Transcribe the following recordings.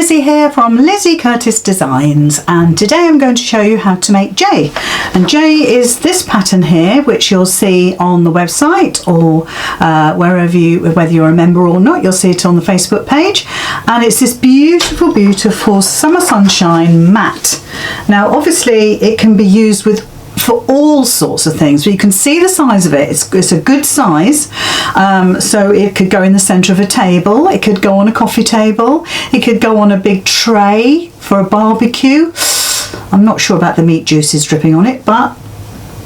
Lizzie here from Lizzy Curtis Designs, and today I'm going to show you how to make J. And J is this pattern here, which you'll see on the website or whether you're a member or not, you'll see it on the Facebook page. And it's this beautiful, beautiful summer sunshine mat. Now obviously it can be used for all sorts of things, but you can see the size of it. It's a good size, so it could go in the centre of a table, it could go on a coffee table, it could go on a big tray for a barbecue. I'm not sure about the meat juices dripping on it, but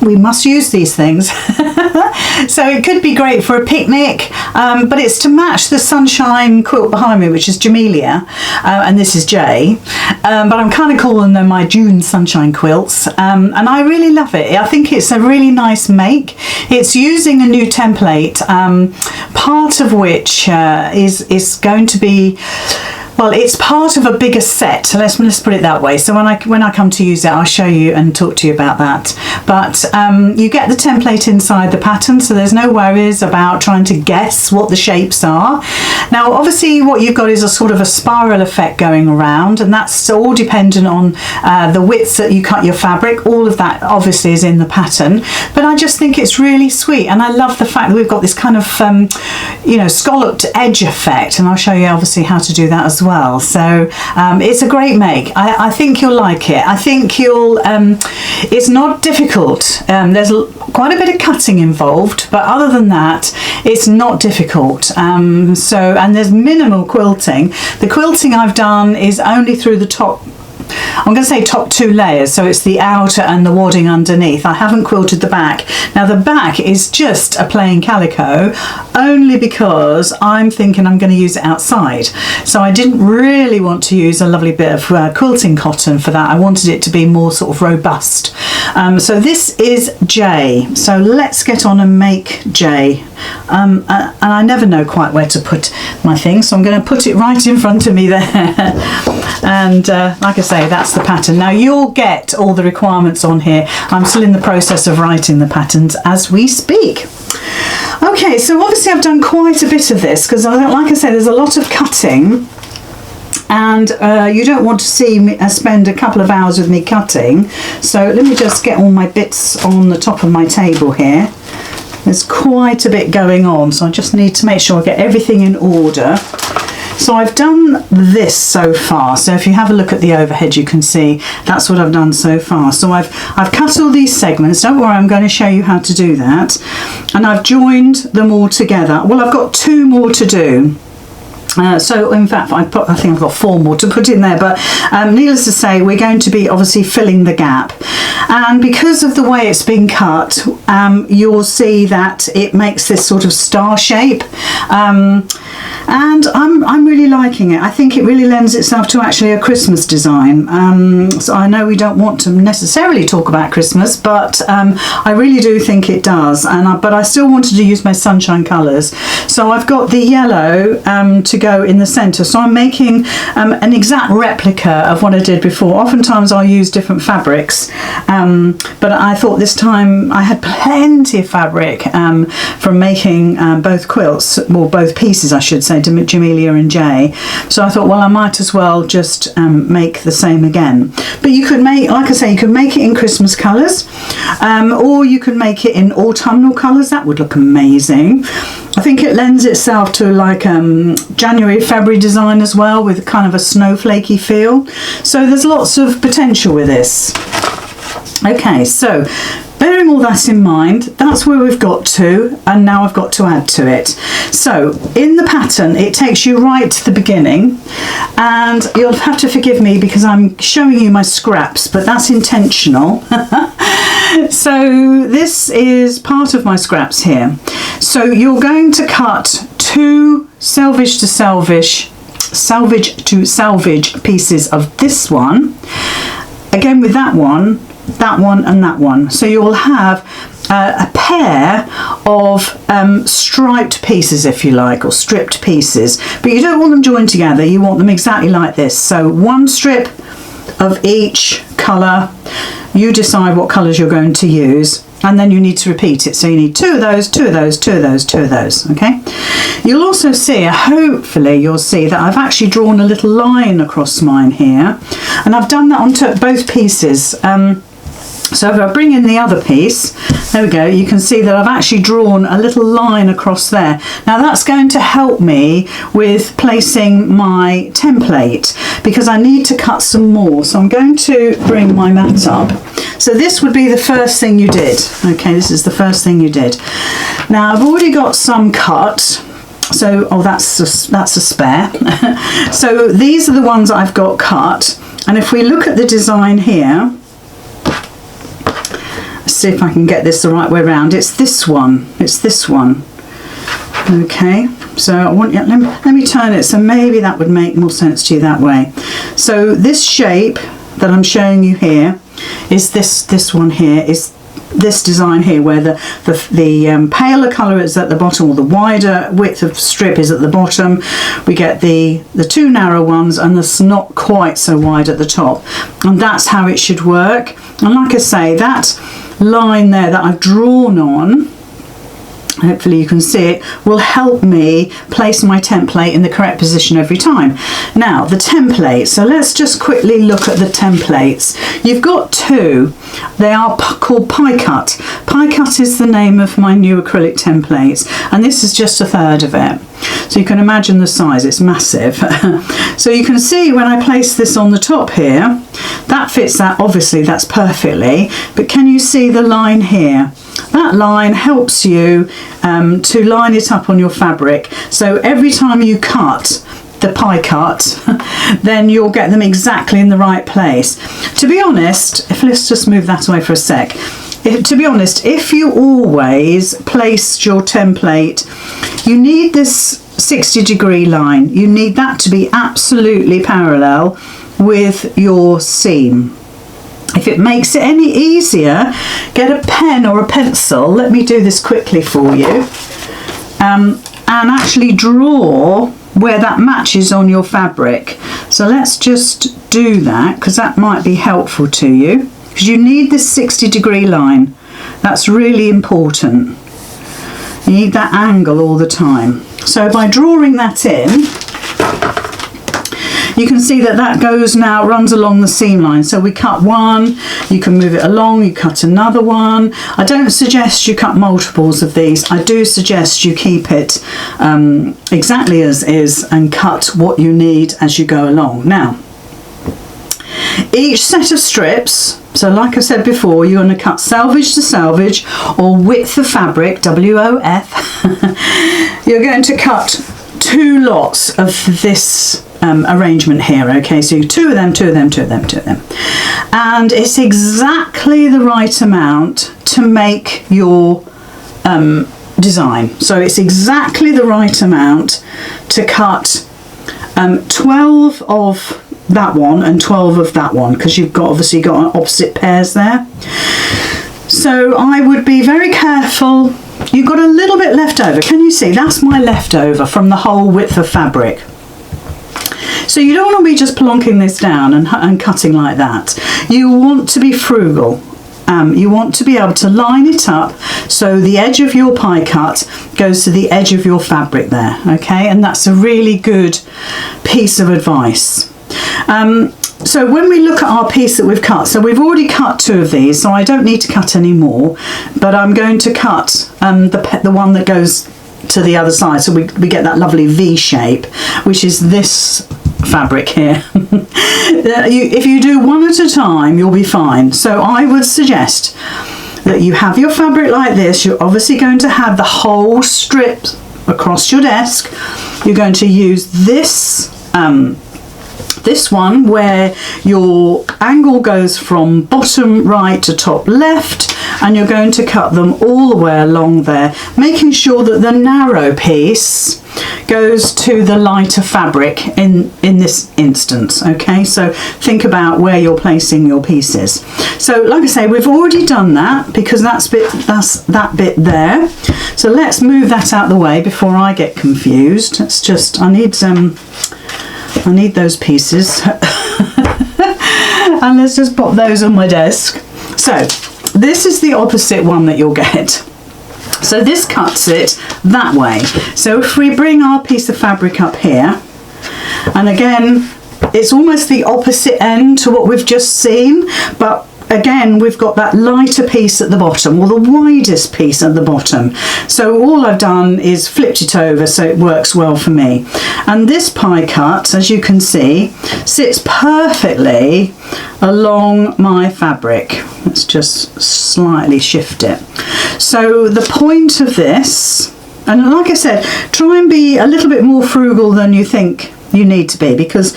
we must use these things. So it could be great for a picnic, but it's to match the sunshine quilt behind me, which is Jamelia, and this is Jay, but I'm kind of calling them my June sunshine quilts, and I really love it. I think it's a really nice make. It's using a new template, part of which is going to be, well, it's part of a bigger set, so let's put it that way. So when I come to use it, I'll show you and talk to you about that. But you get the template inside the pattern, so there's no worries about trying to guess what the shapes are. Now obviously what you've got is a sort of a spiral effect going around, and that's all dependent on the widths that you cut your fabric. All of that obviously is in the pattern, but I just think it's really sweet, and I love the fact that we've got this kind of scalloped edge effect, and I'll show you obviously how to do that as well. So it's a great make. I think you'll like it. I think you'll it's not difficult. There's quite a bit of cutting involved, but other than that it's not difficult. And there's minimal quilting. The quilting I've done is only through the top, I'm going to say top two layers, so it's the outer and the wadding underneath. I haven't quilted the back. Now the back is just a plain calico, only because I'm thinking I'm going to use it outside. So I didn't really want to use a lovely bit of quilting cotton for that. I wanted it to be more sort of robust. So this is J. So let's get on and make J. And I never know quite where to put my thing, so I'm going to put it right in front of me there. And like I say, that's the pattern. Now you'll get all the requirements on here. I'm still in the process of writing the patterns as we speak. Okay, so obviously I've done quite a bit of this because, like I said, there's a lot of cutting, and you don't want to see me spend a couple of hours with me cutting. So let me just get all my bits on the top of my table here. There's quite a bit going on, so I just need to make sure I get everything in order. So I've done this so far, so if you have a look at the overhead you can see that's what I've done so far. So I've cut all these segments, don't worry, I'm going to show you how to do that, and I've joined them all together. Well, I've got two more to do. So in fact I think I've got four more to put in there, but needless to say we're going to be obviously filling the gap, and because of the way it's been cut, you'll see that it makes this sort of star shape, and I'm really liking it. I think it really lends itself to actually a Christmas design. So I know we don't want to necessarily talk about Christmas, but I really do think it does, but I still wanted to use my sunshine colours, so I've got the yellow to go in the center. So I'm making an exact replica of what I did before. Oftentimes I'll use different fabrics, but I thought this time I had plenty of fabric from making both quilts, or both pieces I should say, Jamelia and Jay. So I thought, well, I might as well just make the same again. But you could make, like I say, you could make it in Christmas colours, or you could make it in autumnal colours. That would look amazing. I think it lends itself to like January, February design as well, with kind of a snowflakey feel. So there's lots of potential with this. Okay, so bearing all that in mind, that's where we've got to, and now I've got to add to it. So in the pattern it takes you right to the beginning, and you'll have to forgive me because I'm showing you my scraps, but that's intentional. So this is part of my scraps here. So you're going to cut two salvage to salvage pieces of this one, again with that one and that one. So you'll have a pair of striped pieces, if you like, or stripped pieces, but you don't want them joined together, you want them exactly like this. So one strip of each colour. You decide what colours you're going to use, and then you need to repeat it. So you need 2 of those, 2 of those, 2 of those, 2 of those, okay? You'll also see, hopefully you'll see that I've actually drawn a little line across mine here, and I've done that onto both pieces. So if I bring in the other piece, there we go, you can see that I've actually drawn a little line across there. Now that's going to help me with placing my template, because I need to cut some more. So I'm going to bring my mat up. So this would be the first thing you did. Okay, this is the first thing you did. Now I've already got some cut. So, oh, that's a spare. So these are the ones I've got cut. And if we look at the design here, see if I can get this the right way around. It's this one. It's this one. Okay, so I want you, let me turn it so maybe that would make more sense to you that way. So this shape that I'm showing you here is this one here, is this design here, where the paler colour is at the bottom, or the wider width of strip is at the bottom. We get the 2 narrow ones, and the not quite so wide at the top, and that's how it should work. And like I say, that line there that I've drawn on, hopefully you can see it, will help me place my template in the correct position every time. Now the template, so let's just quickly look at the templates. You've got 2. They are called pie cut. Pie cut is the name of my new acrylic templates, and this is just 1/3 of it. So you can imagine the size, it's massive. So you can see when I place this on the top here, that fits that, obviously that's perfectly, but can you see the line here? That line helps you to line it up on your fabric. So every time you cut the pie cut, then you'll get them exactly in the right place. To be honest, let's just move that away for a sec. To be honest, if you always placed your template, you need this 60-degree line. You need that to be absolutely parallel with your seam. If it makes it any easier, get a pen or a pencil. Let me do this quickly for you. And actually draw where that matches on your fabric. So let's just do that, because that might be helpful to you. Because you need this 60-degree line. That's really important. You need that angle all the time. So by drawing that in, you can see that that goes now, runs along the seam line. So we cut one, you can move it along, you cut another one. I don't suggest you cut multiples of these. I do suggest you keep it exactly as is and cut what you need as you go along. Now, each set of strips, so like I said before, you're going to cut selvage to selvage, or width of fabric, WOF. You're going to cut 2 lots of this arrangement here, okay? So 2 of them, 2 of them, 2 of them, 2 of them. And it's exactly the right amount to make your design. So it's exactly the right amount to cut 12 of that one and 12 of that one, because you've got obviously got opposite pairs there. So I would be very careful. You've got a little bit left over. Can you see? That's my leftover from the whole width of fabric. So you don't want to be just plonking this down and cutting like that. You want to be frugal. You want to be able to line it up so the edge of your pie cut goes to the edge of your fabric there, okay? And that's a really good piece of advice. So when we look at our piece that we've cut, so we've already cut 2 of these, so I don't need to cut any more, but I'm going to cut the one that goes to the other side, so we get that lovely V shape, which is this fabric here. If you do one at a time, you'll be fine. So I would suggest that you have your fabric like this. You're obviously going to have the whole strip across your desk. You're going to use this this one where your angle goes from bottom right to top left, and you're going to cut them all the way along there, making sure that the narrow piece goes to the lighter fabric in this instance, okay? So think about where you're placing your pieces. So like I say, we've already done that because that's that bit there. So let's move that out the way before I get confused. It's just I need those pieces. And let's just pop those on my desk. So this is the opposite one that you'll get. So this cuts it that way. So if we bring our piece of fabric up here, and again, it's almost the opposite end to what we've just seen, but again, we've got that lighter piece at the bottom, or the widest piece at the bottom. So all I've done is flipped it over so it works well for me. And this pie cut, as you can see, sits perfectly along my fabric. Let's just slightly shift it. So the point of this, and like I said, try and be a little bit more frugal than you think you need to be, because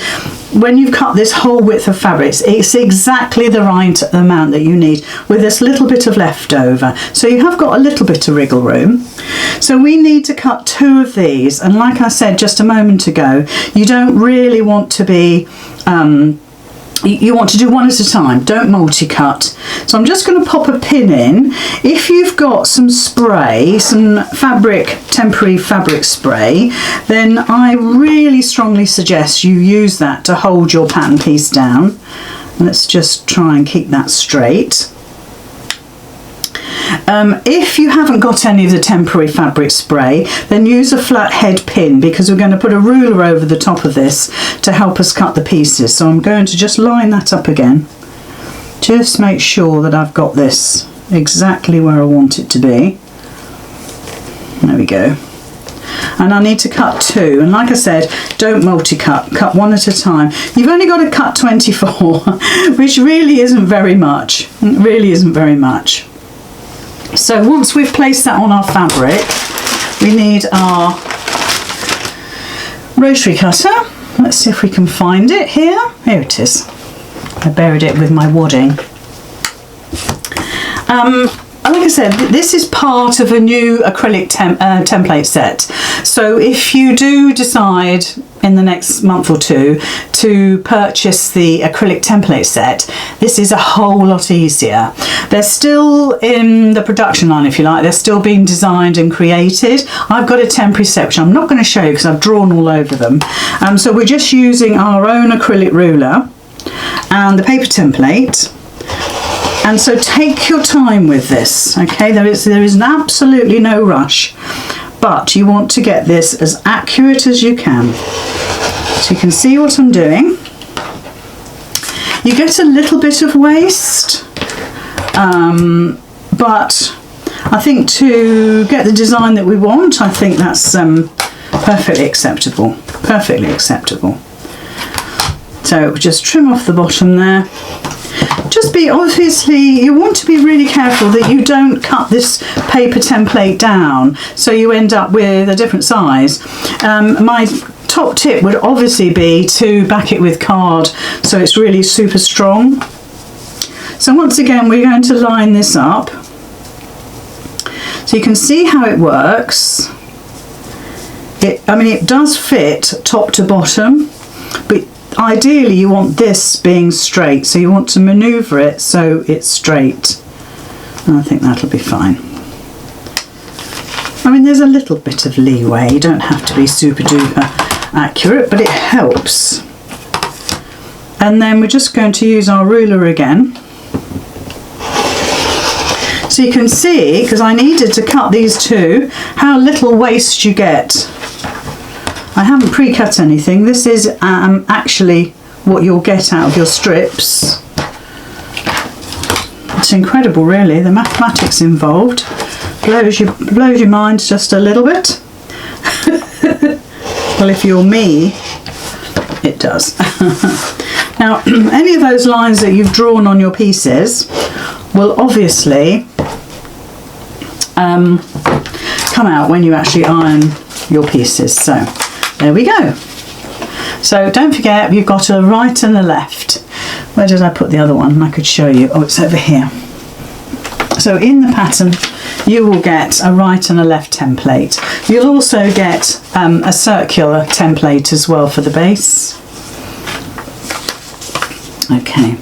when you've cut this whole width of fabric, it's exactly the right amount that you need with this little bit of leftover. So you have got a little bit of wriggle room. So we need to cut 2 of these, and like I said just a moment ago, you don't really want to be you want to do one at a time, don't multi-cut. So I'm just going to pop a pin in. If you've got some spray, some fabric, temporary fabric spray, then I really strongly suggest you use that to hold your pattern piece down. Let's just try and keep that straight. If you haven't got any of the temporary fabric spray, then use a flat head pin, because we're going to put a ruler over the top of this to help us cut the pieces. So I'm going to just line that up again. Just make sure that I've got this exactly where I want it to be. There we go. And I need to cut 2, and like I said, don't multi-cut, cut 1 at a time. You've only got to cut 24, which really isn't very much. It really isn't very much. So once we've placed that on our fabric, we need our rotary cutter. Let's see if we can find it here. Here it is. I buried it with my wadding. Like I said, this is part of a new acrylic template set. So if you do decide in the next month or 2 to purchase the acrylic template set, this is a whole lot easier. They're still in the production line, if you like. They're still being designed and created. I've got a temporary set which I'm not going to show you because I've drawn all over them. So we're just using our own acrylic ruler and the paper template. And so take your time with this, okay? There is absolutely no rush, but you want to get this as accurate as you can. So you can see what I'm doing. You get a little bit of waste, but I think to get the design that we want, I think that's perfectly acceptable, perfectly acceptable. So just trim off the bottom there. Just be, obviously, you want to be really careful that you don't cut this paper template down so you end up with a different size. My top tip would obviously be to back it with card so it's really super strong. So once again, we're going to line this up so you can see how it works. It does fit top to bottom, but ideally you want this being straight, so you want to manoeuvre it so it's straight, and I think that'll be fine. I mean, there's a little bit of leeway, you don't have to be super duper accurate, but it helps. And then we're just going to use our ruler again. So you can see, because I needed to cut these 2, how little waste you get. I haven't pre-cut anything. This is actually what you'll get out of your strips. It's incredible, really. The mathematics involved blows your mind just a little bit. Well, if you're me, it does. Now, any of those lines that you've drawn on your pieces will obviously come out when you actually iron your pieces. So there we go. So don't forget, you've got a right and a left. Where did I put the other one? I could show you. Oh, it's over here. So in the pattern, you will get a right and a left template. You'll also get a circular template as well for the base. Okay.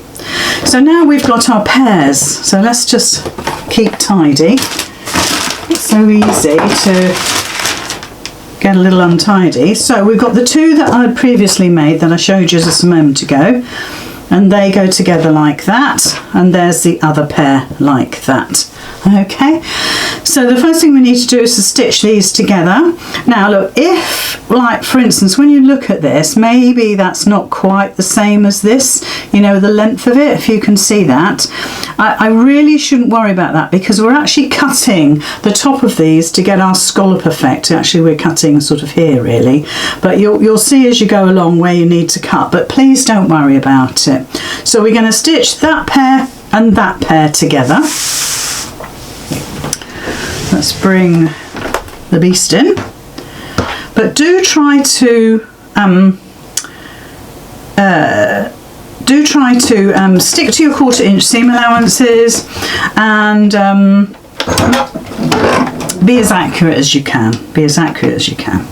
So now we've got our pairs. So let's just keep tidy. It's so easy to get a little untidy. So we've got the 2 that I had previously made that I showed you just a moment ago. and they go together like that, and there's the other pair like that. Okay, so the first thing we need to do is to stitch these together. Now look, if, like for instance, when you look at this, maybe that's not quite the same as this, you know, the length of it, if you can see that, I really shouldn't worry about that, because we're actually cutting the top of these to get our scallop effect. Actually, we're cutting sort of here really, but you'll see as you go along where you need to cut, but please don't worry about it. So we're going to stitch that pair and that pair together. Let's bring the beast in, but do try to stick to your 1/4 inch seam allowances, and be as accurate as you can. Be as accurate as you can.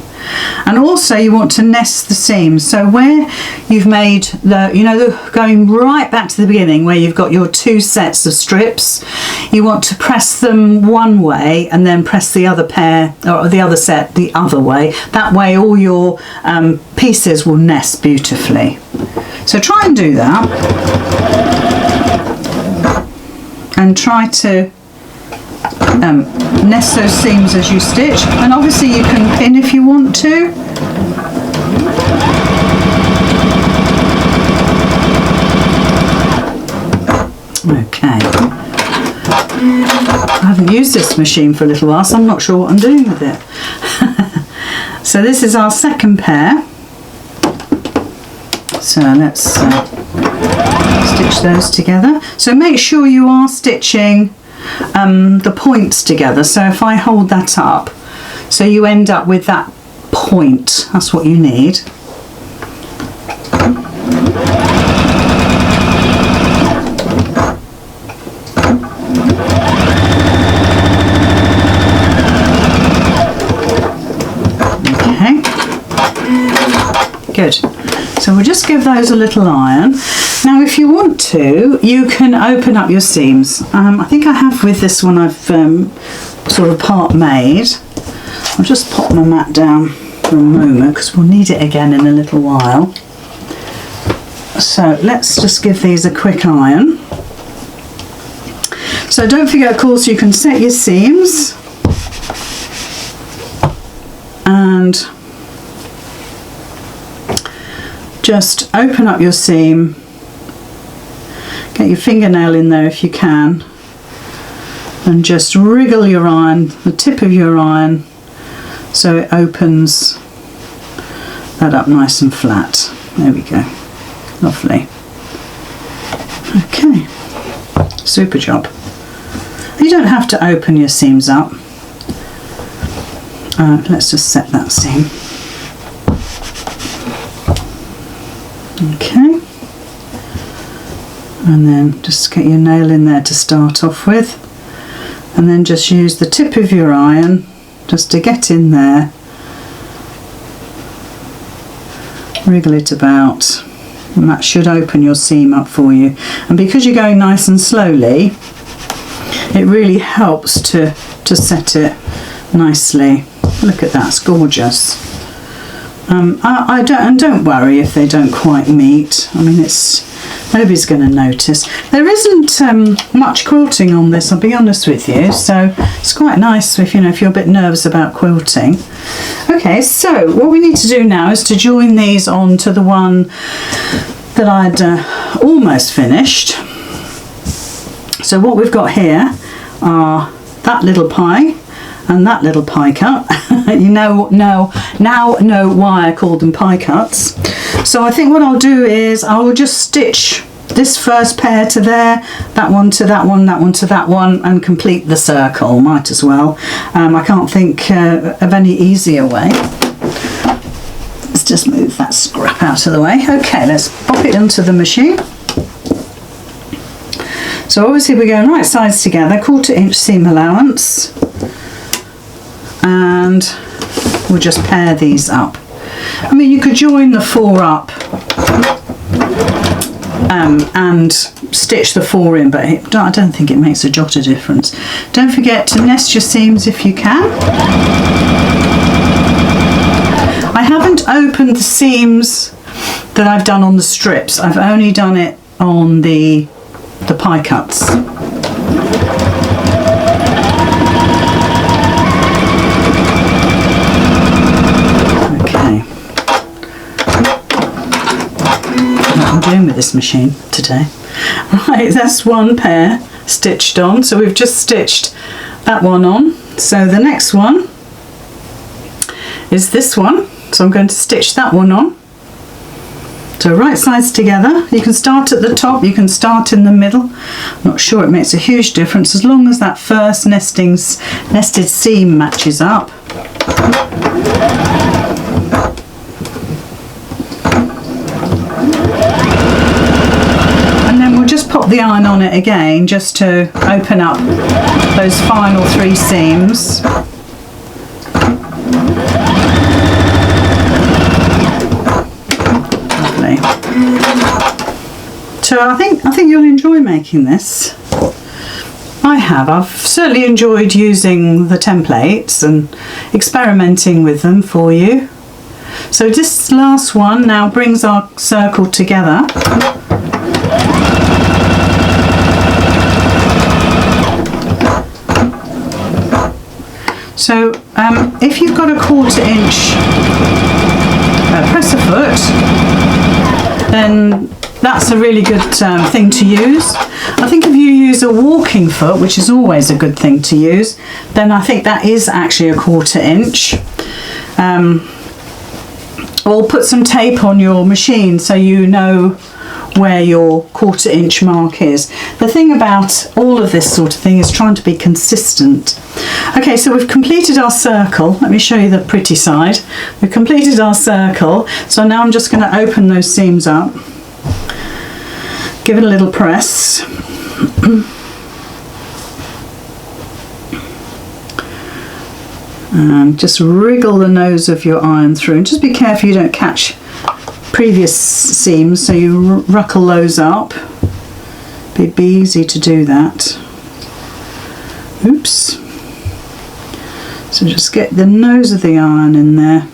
And also you want to nest the seams, so where you've made the, you know, going right back to the beginning where you've got your 2 sets of strips, you want to press them one way and then press the other pair or the other set the other way. That way all your pieces will nest beautifully. So try and do that, and try to nest those seams as you stitch, and obviously you can pin if you want to. Okay, I haven't used this machine for a little while, so I'm not sure what I'm doing with it. So this is our second pair, so let's stitch those together. So make sure you are stitching the points together. So if I hold that up, so you end up with that point, that's what you need. Okay, good. So we'll just give those a little iron. Now if you want to, you can open up your seams. I think I have with this one, I've sort of part made. I'll just pop my mat down for a moment because we'll need it again in a little while. So let's just give these a quick iron. So don't forget, of course, you can set your seams, and just open up your seam, get your fingernail in there if you can, and just wriggle your iron, the tip of your iron, so it opens that up nice and flat. There we go, lovely. Okay, super job. You don't have to open your seams up. Let's just set that seam. Okay, and then just get your nail in there to start off with, and then just use the tip of your iron just to get in there, wriggle it about, and that should open your seam up for you. And because you're going nice and slowly, it really helps to set it nicely. Look at that, it's gorgeous. Don't worry if they don't quite meet. I mean, nobody's going to notice. There isn't much quilting on this, I'll be honest with you, so it's quite nice if you're a bit nervous about quilting. Okay, so what we need to do now is to join these on to the one that I'd almost finished. So what we've got here are that little pie and that little pie cut. You now know why I called them pie cuts. So I think what I'll do is I will just stitch this first pair to there, that one to that one, that one to that one, and complete the circle. Might as well. I can't think of any easier way. Let's just move that scrap out of the way. Okay, let's pop it into the machine. So obviously we're going right sides together, 1/4 inch seam allowance, and we'll just pair these up. I mean, you could join the 4 up and stitch the 4 in, but I don't think it makes a jot of difference. Don't forget to nest your seams if you can. I haven't opened the seams that I've done on the strips. I've only done it on the pie cuts. Doing with this machine today. Right, that's one pair stitched on, so we've just stitched that one on. So the next one is this one, so I'm going to stitch that one on. So right sides together. You can start at the top, you can start in the middle. I'm not sure it makes a huge difference as long as that first nested seam matches up. Pop the iron on it again just to open up those final 3 seams. Lovely. So I think you'll enjoy making this. I have. I've certainly enjoyed using the templates and experimenting with them for you. So this last one now brings our circle together. So if you've got a 1/4 inch presser foot, then that's a really good thing to use. I think if you use a walking foot, which is always a good thing to use, then I think that is actually a 1/4 inch. Or put some tape on your machine so you know where your 1/4 inch mark is. The thing about all of this sort of thing is trying to be consistent. Okay, so we've completed our circle. Let me show you the pretty side. We've completed our circle, so now I'm just going to open those seams up, give it a little press. And just wriggle the nose of your iron through, and just be careful you don't catch previous seams, so you ruckle those up. It'd be easy to do that. Oops. So just get the nose of the iron in there,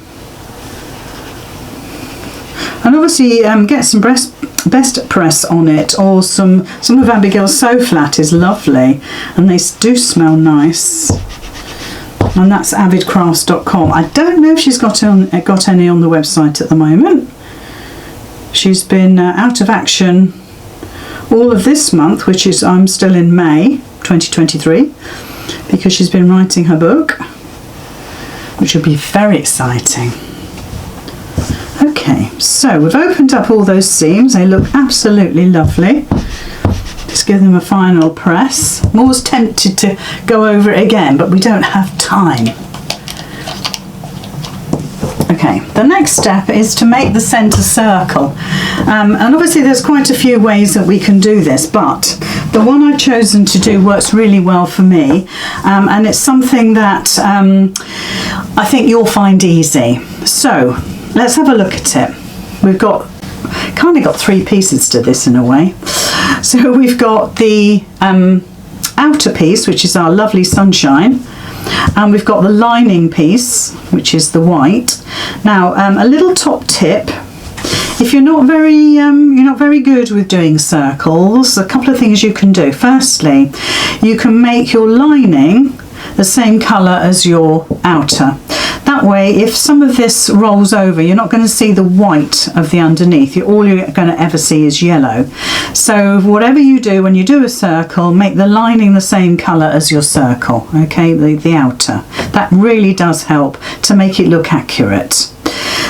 and obviously get some best press on it, or some of Abigail's Sew Flat is lovely, and they do smell nice. And that's avidcrafts.com. I don't know if she's got any on the website at the moment. She's been out of action all of this month, which is, I'm still in May 2023, because she's been writing her book, which will be very exciting. Okay, so we've opened up all those seams. They look absolutely lovely. Just give them a final press. I'm always tempted to go over it again, but we don't have time. Okay, the next step is to make the centre circle, and obviously there's quite a few ways that we can do this, but the one I've chosen to do works really well for me, and it's something that I think you'll find easy. So let's have a look at it. We've kind of got 3 pieces to this in a way. So we've got the outer piece, which is our lovely sunshine, and we've got the lining piece, which is the white. Now a little top tip: if you're not very good with doing circles, a couple of things you can do. Firstly, you can make your lining the same colour as your outer. That way, if some of this rolls over, you're not going to see the white of the underneath. All you're going to ever see is yellow. So whatever you do when you do a circle, make the lining the same colour as your circle, okay, the outer. That really does help to make it look accurate.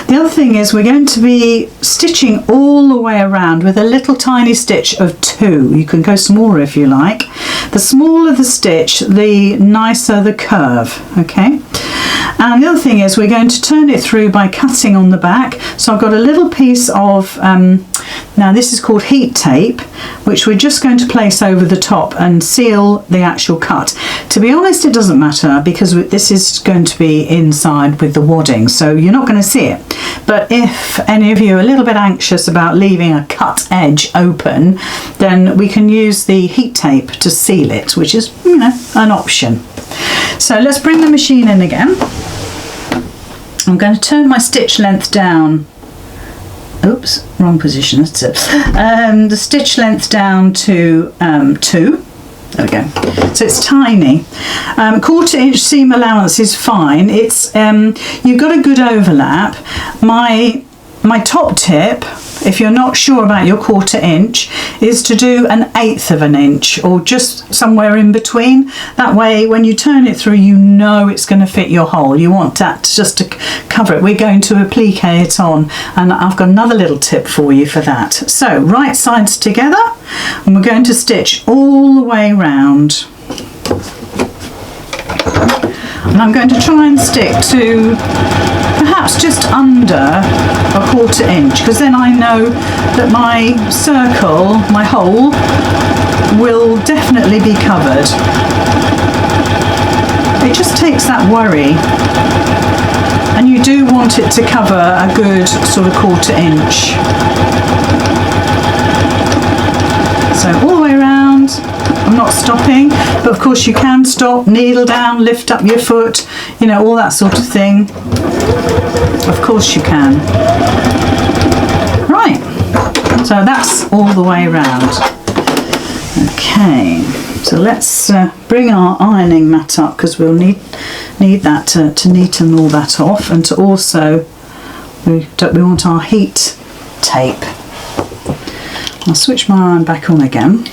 The other thing is we're going to be stitching all the way around with a little tiny stitch of 2. You can go smaller if you like. The smaller the stitch, the nicer the curve, okay? And the other thing is we're going to turn it through by cutting on the back. So I've got a little piece of, now this is called heat tape, which we're just going to place over the top and seal the actual cut. To be honest, it doesn't matter because this is going to be inside with the wadding, so you're not going to see it. But if any of you are a little bit anxious about leaving a cut edge open, then we can use the heat tape to seal it, which is, you know, an option. So let's bring the machine in again. I'm going to turn my stitch length down oops, wrong position, that's it. The stitch length down to 2. There we go. So it's tiny. 1/4 inch seam allowance is fine. It's you've got a good overlap. My top tip, if you're not sure about your 1/4 inch, is to do 1/8 of an inch or just somewhere in between. That way when you turn it through, you know it's going to fit your hole. You want that just to cover it. We're going to applique it on, and I've got another little tip for you for that. So right sides together, and we're going to stitch all the way round. And I'm going to try and stick to perhaps just under 1/4 inch, because then I know that my circle, my hole, will definitely be covered. It just takes that worry, and you do want it to cover a good sort of 1/4 inch. So all the way around. I'm not stopping, but of course you can stop, needle down, lift up your foot, you know, all that sort of thing. Of course you can. Right, so that's all the way around. Okay, so let's bring our ironing mat up, because we'll need that to neaten all that off, and to also we want our heat tape. I'll switch my iron back on again.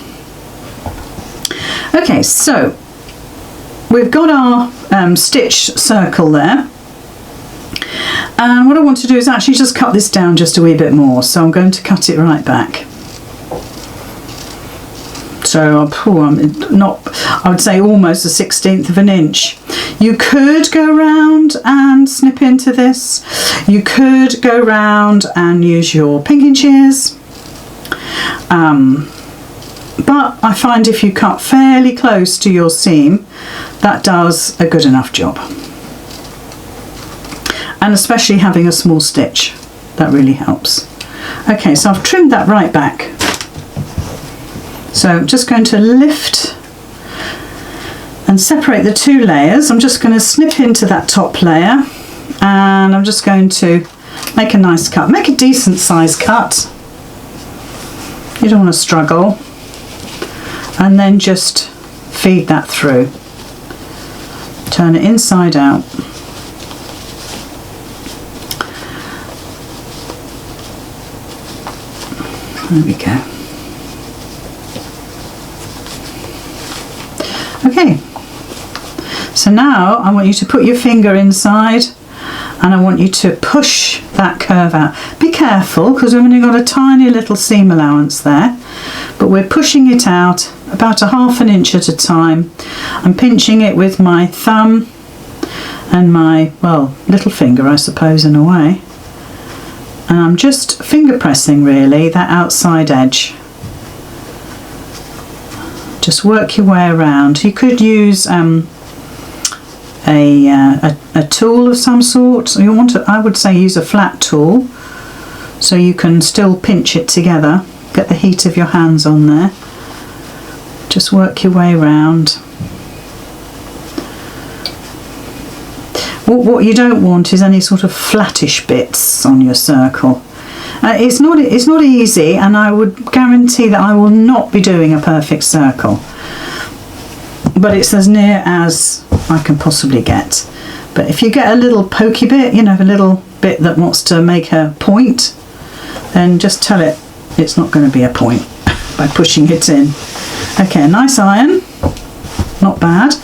Okay, so we've got our stitch circle there, and what I want to do is actually just cut this down just a wee bit more, so I'm going to cut it right back. So I would say almost 1/16 of an inch. You could go round and snip into this. You could go round and use your pinking shears. But I find if you cut fairly close to your seam, that does a good enough job. And especially having a small stitch, that really helps. Okay, so I've trimmed that right back. So I'm just going to lift and separate the 2 layers. I'm just going to snip into that top layer, and I'm just going to make a nice cut. Make a decent size cut. You don't want to struggle. And then just feed that through. Turn it inside out. There we go. Okay, so now I want you to put your finger inside, and I want you to push that curve out. Be careful, because we've only got a tiny little seam allowance there, but we're pushing it out about 1/2 inch at a time. I'm pinching it with my thumb and my, well, little finger, I suppose, in a way, and I'm just finger pressing really that outside edge. Just work your way around. You could use a tool of some sort. You want to, I would say, use a flat tool, so you can still pinch it together. Get the heat of your hands on there. Just work your way around. What you don't want is any sort of flattish bits on your circle. It's not easy, and I would guarantee that I will not be doing a perfect circle, but it's as near as I can possibly get. But if you get a little pokey bit, you know, a little bit that wants to make a point, then just tell it it's not going to be a point by pushing it in. Okay, a nice iron, not bad.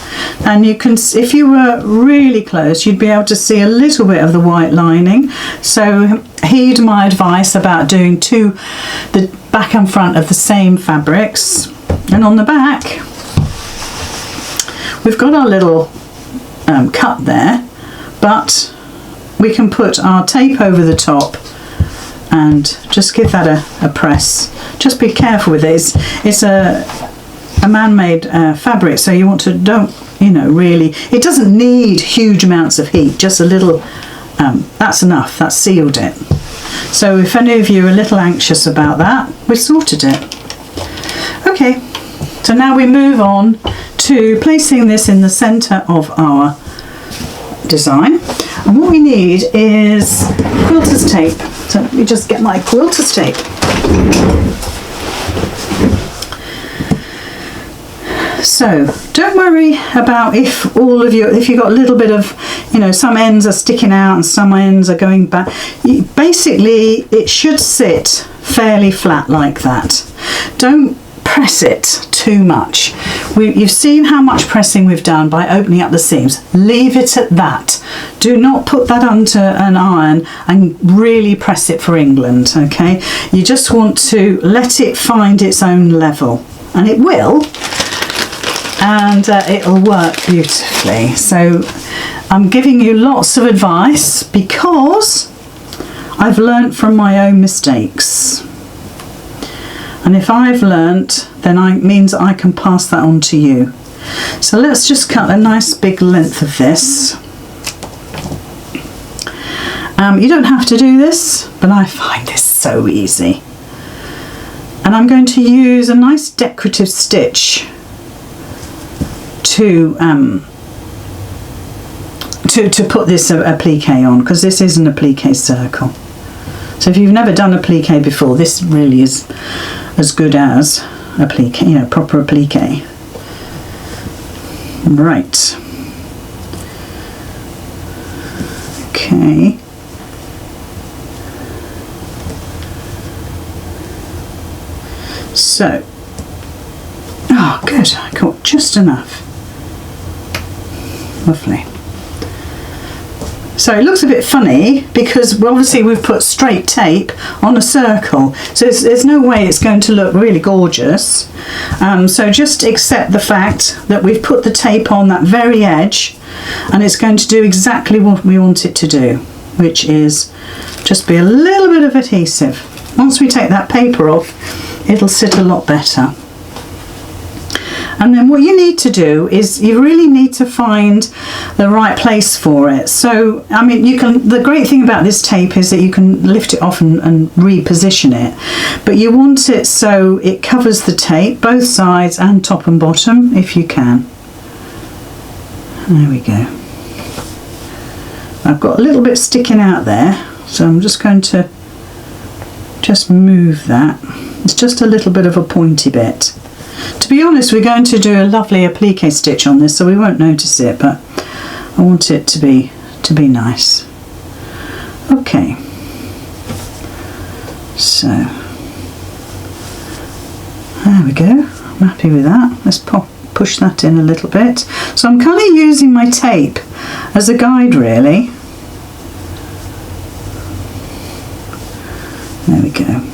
And you can, if you were really close, you'd be able to see a little bit of the white lining. So heed my advice about doing the back and front of the same fabrics. And on the back, we've got our little cut there, but we can put our tape over the top and just give that a press. Just be careful with it. It's a man-made fabric, so you want to, really, it doesn't need huge amounts of heat, just a little, that's enough, that's sealed it. So if any of you are a little anxious about that, we sorted it. Okay, so now we move on to placing this in the centre of our design. And what we need is quilter's tape. So let me just get my quilter's tape. So don't worry about if you've got a little bit of, some ends are sticking out and some ends are going back. Basically, it should sit fairly flat like that. Don't press it too much. You've seen how much pressing we've done by opening up the seams. Leave it at that. Do not put that onto an iron and really press it for England, okay? You just want to let it find its own level, and it will. And it'll work beautifully. So I'm giving you lots of advice because I've learnt from my own mistakes. And if I've learnt, then it means I can pass that on to you. So let's just cut a nice big length of this. You don't have to do this, but I find this so easy. And I'm going to use a nice decorative stitch to put this applique on, because this is an applique circle. So if you've never done applique before, this really is as good as applique, proper applique. Right. Okay. So, oh good, I got just enough. Lovely. So it looks a bit funny because obviously we've put straight tape on a circle, so there's no way it's going to look really gorgeous. So just accept the fact that we've put the tape on that very edge, and it's going to do exactly what we want it to do, which is just be a little bit of adhesive. Once we take that paper off, it'll sit a lot better. And then what you need to do is you really need to find the right place for it. So, I mean, the great thing about this tape is that you can lift it off and reposition it. But you want it so it covers the tape, both sides and top and bottom, if you can. There we go. I've got a little bit sticking out there, so I'm just going to just move that. It's just a little bit of a pointy bit. To be honest, we're going to do a lovely applique stitch on this, so we won't notice it, but I want it to be nice. Okay. So there we go. I'm happy with that. Let's push that in a little bit. So I'm kind of using my tape as a guide, really. There we go.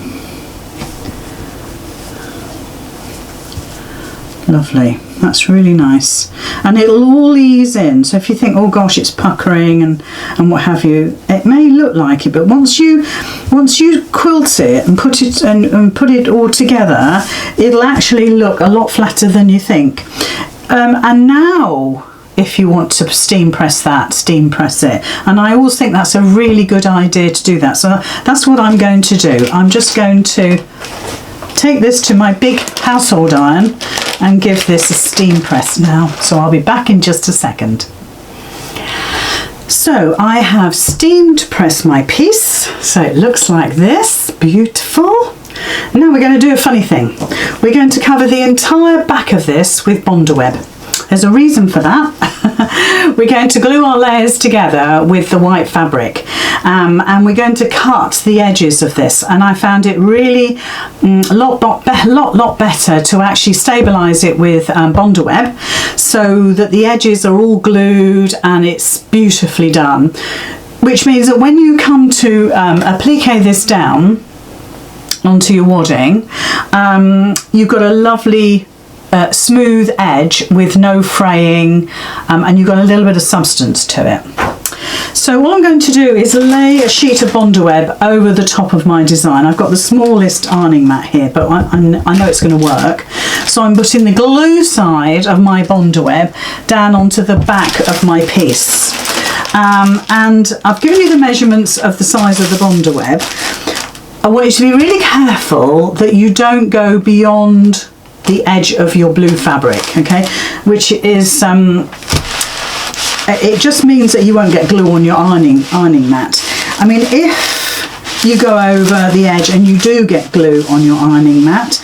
Lovely, that's really nice, and it'll all ease in. So if you think, oh gosh, it's puckering and what have you, it may look like it, but once you quilt it and put it all together, it'll actually look a lot flatter than you think. And now, if you want to steam press that, steam press it. And I always think that's a really good idea to do that. So that's what I'm going to do. I'm just going to take this to my big household iron and give this a steam press now. So I'll be back in just a second. So I have steamed pressed my piece. So it looks like this, beautiful. Now we're going to do a funny thing. We're going to cover the entire back of this with Bondo web. There's a reason for that. We're going to glue our layers together with the white fabric, and we're going to cut the edges of this, and I found it really a lot better to actually stabilize it with Bondo web, so that the edges are all glued and it's beautifully done, which means that when you come to applique this down onto your wadding, you've got a lovely smooth edge with no fraying, and you've got a little bit of substance to it. So what I'm going to do is lay a sheet of Bondo web over the top of my design. I've got the smallest ironing mat here, but I know it's going to work. So I'm putting the glue side of my Bondo web down onto the back of my piece, and I've given you the measurements of the size of the Bondo web. I want you to be really careful that you don't go beyond the edge of your blue fabric, okay, which is it just means that you won't get glue on your ironing mat. I mean, if you go over the edge and you do get glue on your ironing mat,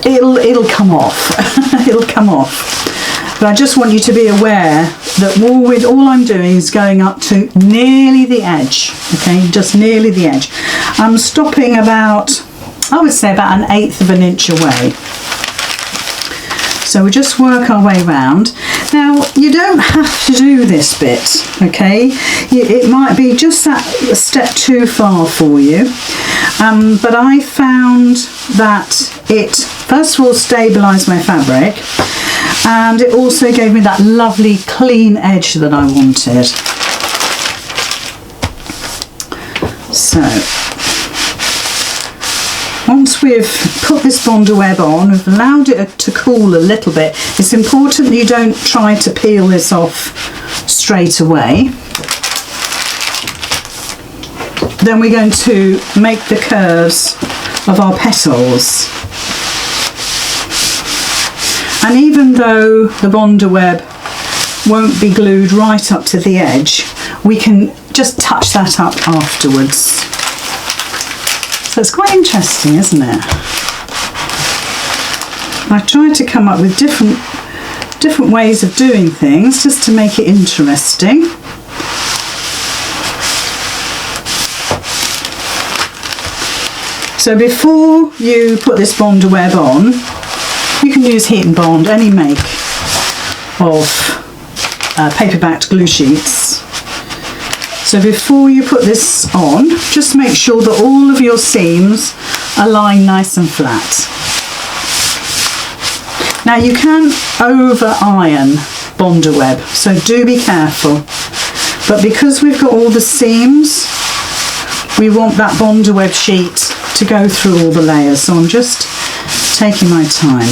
it'll come off. It'll come off. But I just want you to be aware that all I'm doing is going up to nearly the edge, okay, just nearly the edge. I'm stopping about, I would say about 1/8 of an inch away. So we just work our way round. Now, you don't have to do this bit, okay? It might be just that a step too far for you. But I found that it, first of all, stabilised my fabric, and it also gave me that lovely clean edge that I wanted. So, once we've put this Bonder web on, we've allowed it to cool a little bit. It's important that you don't try to peel this off straight away. Then we're going to make the curves of our petals. And even though the Bonder web won't be glued right up to the edge, we can just touch that up afterwards. So it's quite interesting, isn't it? I tried to come up with different ways of doing things just to make it interesting. So before you put this Bonder web on, you can use heat and bond, any make of paper-backed glue sheets. So before you put this on, just make sure that all of your seams are lying nice and flat. Now you can over iron Bonder web, so do be careful. But because we've got all the seams, we want that Bonder web sheet to go through all the layers, so I'm just taking my time.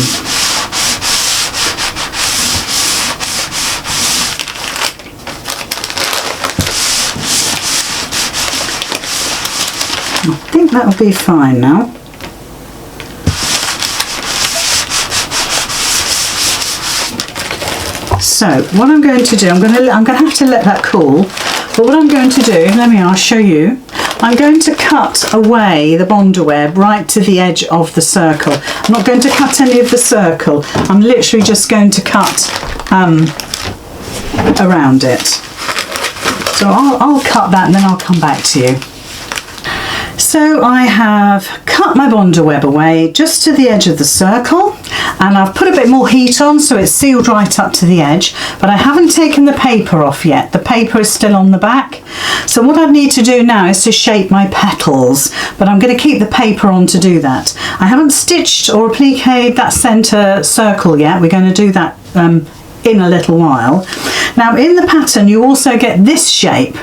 I think that'll be fine now. So what I'm going to do, I'm going to have to let that cool. But what I'm going to do, I'll show you. I'm going to cut away the Bonder web right to the edge of the circle. I'm not going to cut any of the circle. I'm literally just going to cut around it. So I'll cut that and then I'll come back to you. So I have cut my Bonder web away just to the edge of the circle, and I've put a bit more heat on so it's sealed right up to the edge, but I haven't taken the paper off yet. The paper is still on the back. So what I need to do now is to shape my petals, but I'm going to keep the paper on to do that. I haven't stitched or appliqued that centre circle yet. We're going to do that in a little while. Now in the pattern you also get this shape,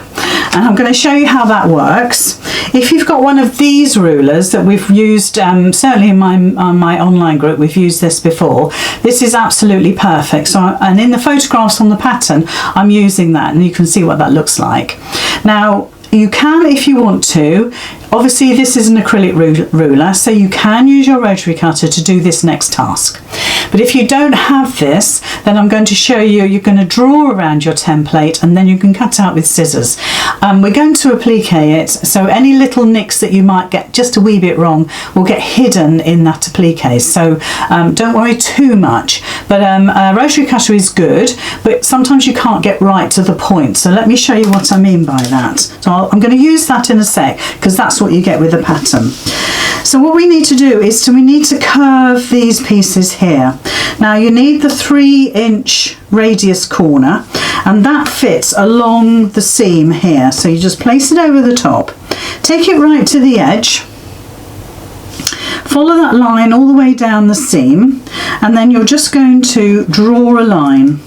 and I'm going to show you how that works. If you've got one of these rulers that we've used, certainly in my online group we've used this before, this is absolutely perfect. So and in the photographs on the pattern I'm using that, and you can see what that looks like. Now you can, if you want to, obviously this is an acrylic ruler, so you can use your rotary cutter to do this next task. But if you don't have this, then I'm going to show you, you're going to draw around your template and then you can cut out with scissors. We're going to applique it, so any little nicks that you might get just a wee bit wrong will get hidden in that applique. So don't worry too much. But a rotary cutter is good, but sometimes you can't get right to the point. So let me show you what I mean by that. So I'm going to use that in a sec, because that's what you get with the pattern. So what we need to do is we need to curve these pieces here. Now you need the 3-inch radius corner, and that fits along the seam here. So you just place it over the top, take it right to the edge, follow that line all the way down the seam, and then you're just going to draw a line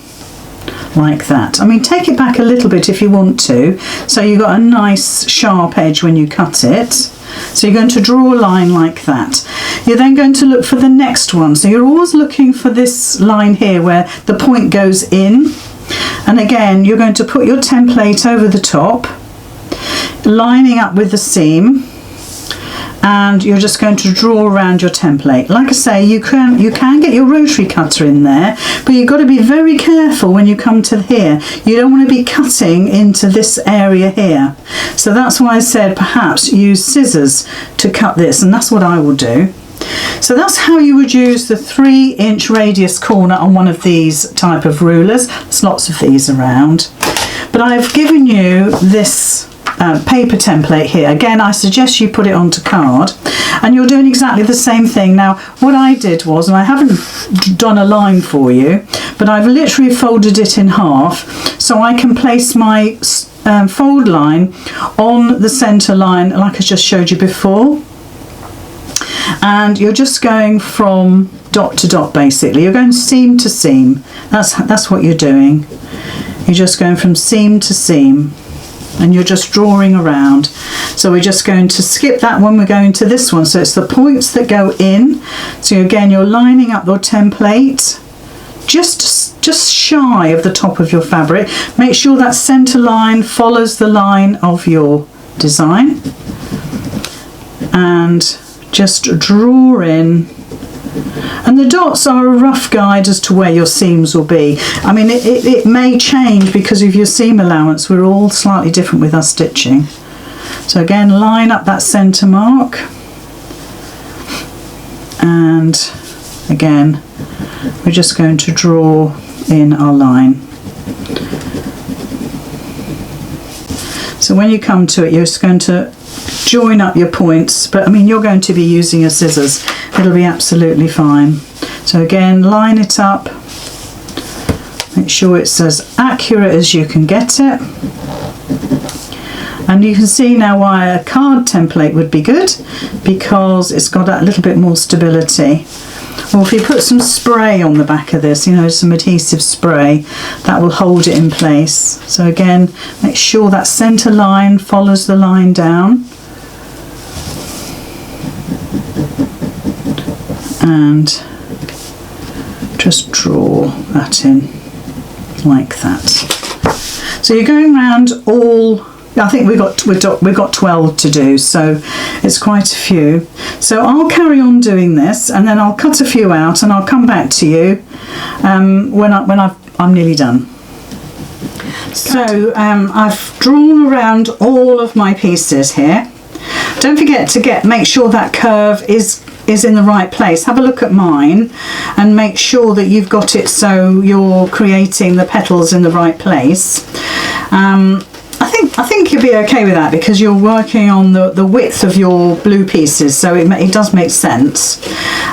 like that. I mean, take it back a little bit if you want to, so you've got a nice sharp edge when you cut it. So you're going to draw a line like that. You're then going to look for the next one. So you're always looking for this line here where the point goes in. And again, you're going to put your template over the top, lining up with the seam. and you're just going to draw around your template. Like I say, you can get your rotary cutter in there, but you've got to be very careful when you come to here. You don't want to be cutting into this area here. So that's why I said perhaps use scissors to cut this, and that's what I will do. So that's how you would use the 3-inch radius corner on one of these type of rulers. There's lots of these around. But I've given you this paper template here. Again, I suggest you put it onto card, and you're doing exactly the same thing. Now, what I did was, and I haven't done a line for you, but I've literally folded it in half so I can place my fold line on the center line like I just showed you before. And you're just going from dot to dot, basically. You're going seam to seam. That's what you're doing. You're just going from seam to seam, and you're just drawing around. So we're just going to skip that one, we're going to this one. So it's the points that go in. So again, you're lining up your template just shy of the top of your fabric. Make sure that center line follows the line of your design, and just draw in. And the dots are a rough guide as to where your seams will be. I mean, it may change because of your seam allowance. We're all slightly different with our stitching. So again, line up that centre mark, and again we're just going to draw in our line. So when you come to it, you're just going to join up your points, but I mean, you're going to be using your scissors. It'll be absolutely fine. So again, line it up, make sure it's as accurate as you can get it. And you can see now why a card template would be good, because it's got that little bit more stability. Or if you put some spray on the back of this, you know, some adhesive spray, that will hold it in place. So again, make sure that center line follows the line down. And just draw that in like that. So you're going around all, I think we've got 12 to do, so it's quite a few. So I'll carry on doing this, and then I'll cut a few out, and I'll come back to you when I'm nearly done. So I've drawn around all of my pieces here. Don't forget to make sure that curve is in the right place. Have a look at mine and make sure that you've got it so you're creating the petals in the right place. I think you'll be okay with that because you're working on the width of your blue pieces, so it does make sense.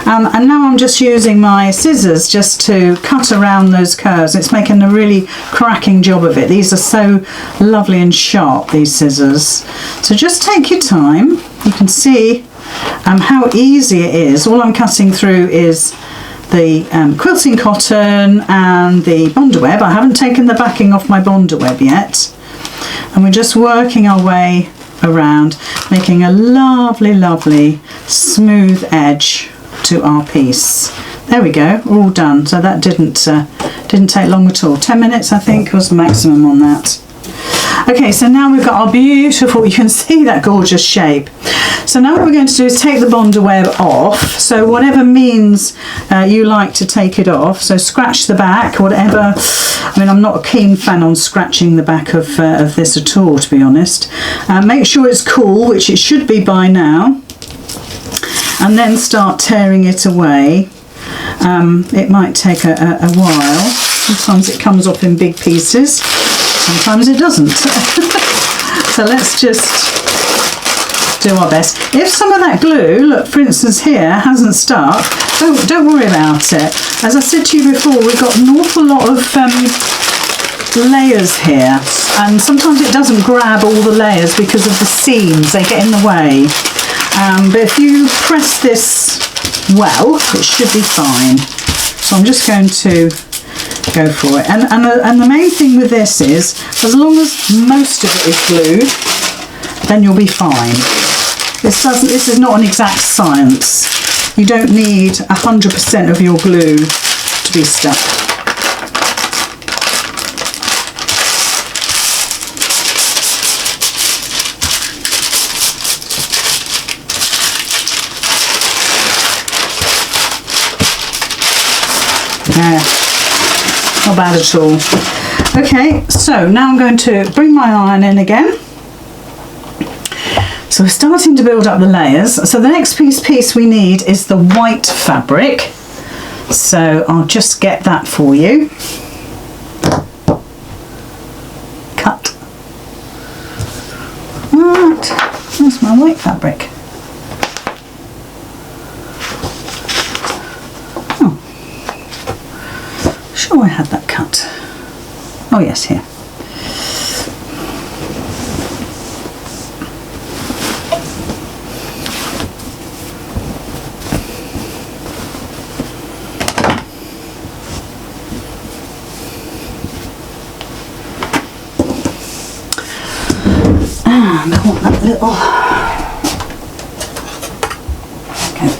And now I'm just using my scissors just to cut around those curves. It's making a really cracking job of it. These are so lovely and sharp, these scissors. So just take your time. You can see how easy it is. All I'm cutting through is the quilting cotton and the Bondaweb. I haven't taken the backing off my Bondaweb yet. And we're just working our way around, making a lovely, lovely smooth edge to our piece. There we go, all done. So that didn't take long at all. 10 minutes, I think, was the maximum on that. Okay, so now we've got our beautiful, you can see that gorgeous shape. So now what we're going to do is take the Bondaweb off. So whatever means you like to take it off. So scratch the back, whatever. I mean, I'm not a keen fan on scratching the back of this at all, to be honest. Make sure it's cool, which it should be by now. And then start tearing it away. It might take a while. Sometimes it comes off in big pieces. Sometimes it doesn't. So let's just do our best. If some of that glue, look, for instance here, hasn't stuck, don't worry about it. As I said to you before, we've got an awful lot of layers here, and sometimes it doesn't grab all the layers because of the seams, they get in the way. But if you press this well, it should be fine. So I'm just going to go for it. And the main thing with this is, as long as most of it is glued, then you'll be fine. This is not an exact science. You don't need 100% of your glue to be stuck. Yeah, not bad at all. Okay, so now I'm going to bring my iron in again. So we're starting to build up the layers. So the next piece we need is the white fabric. So I'll just get that for you. Cut. Right, there's my white fabric. Oh, sure I had that cut. Oh yes, here. And I want that little, okay.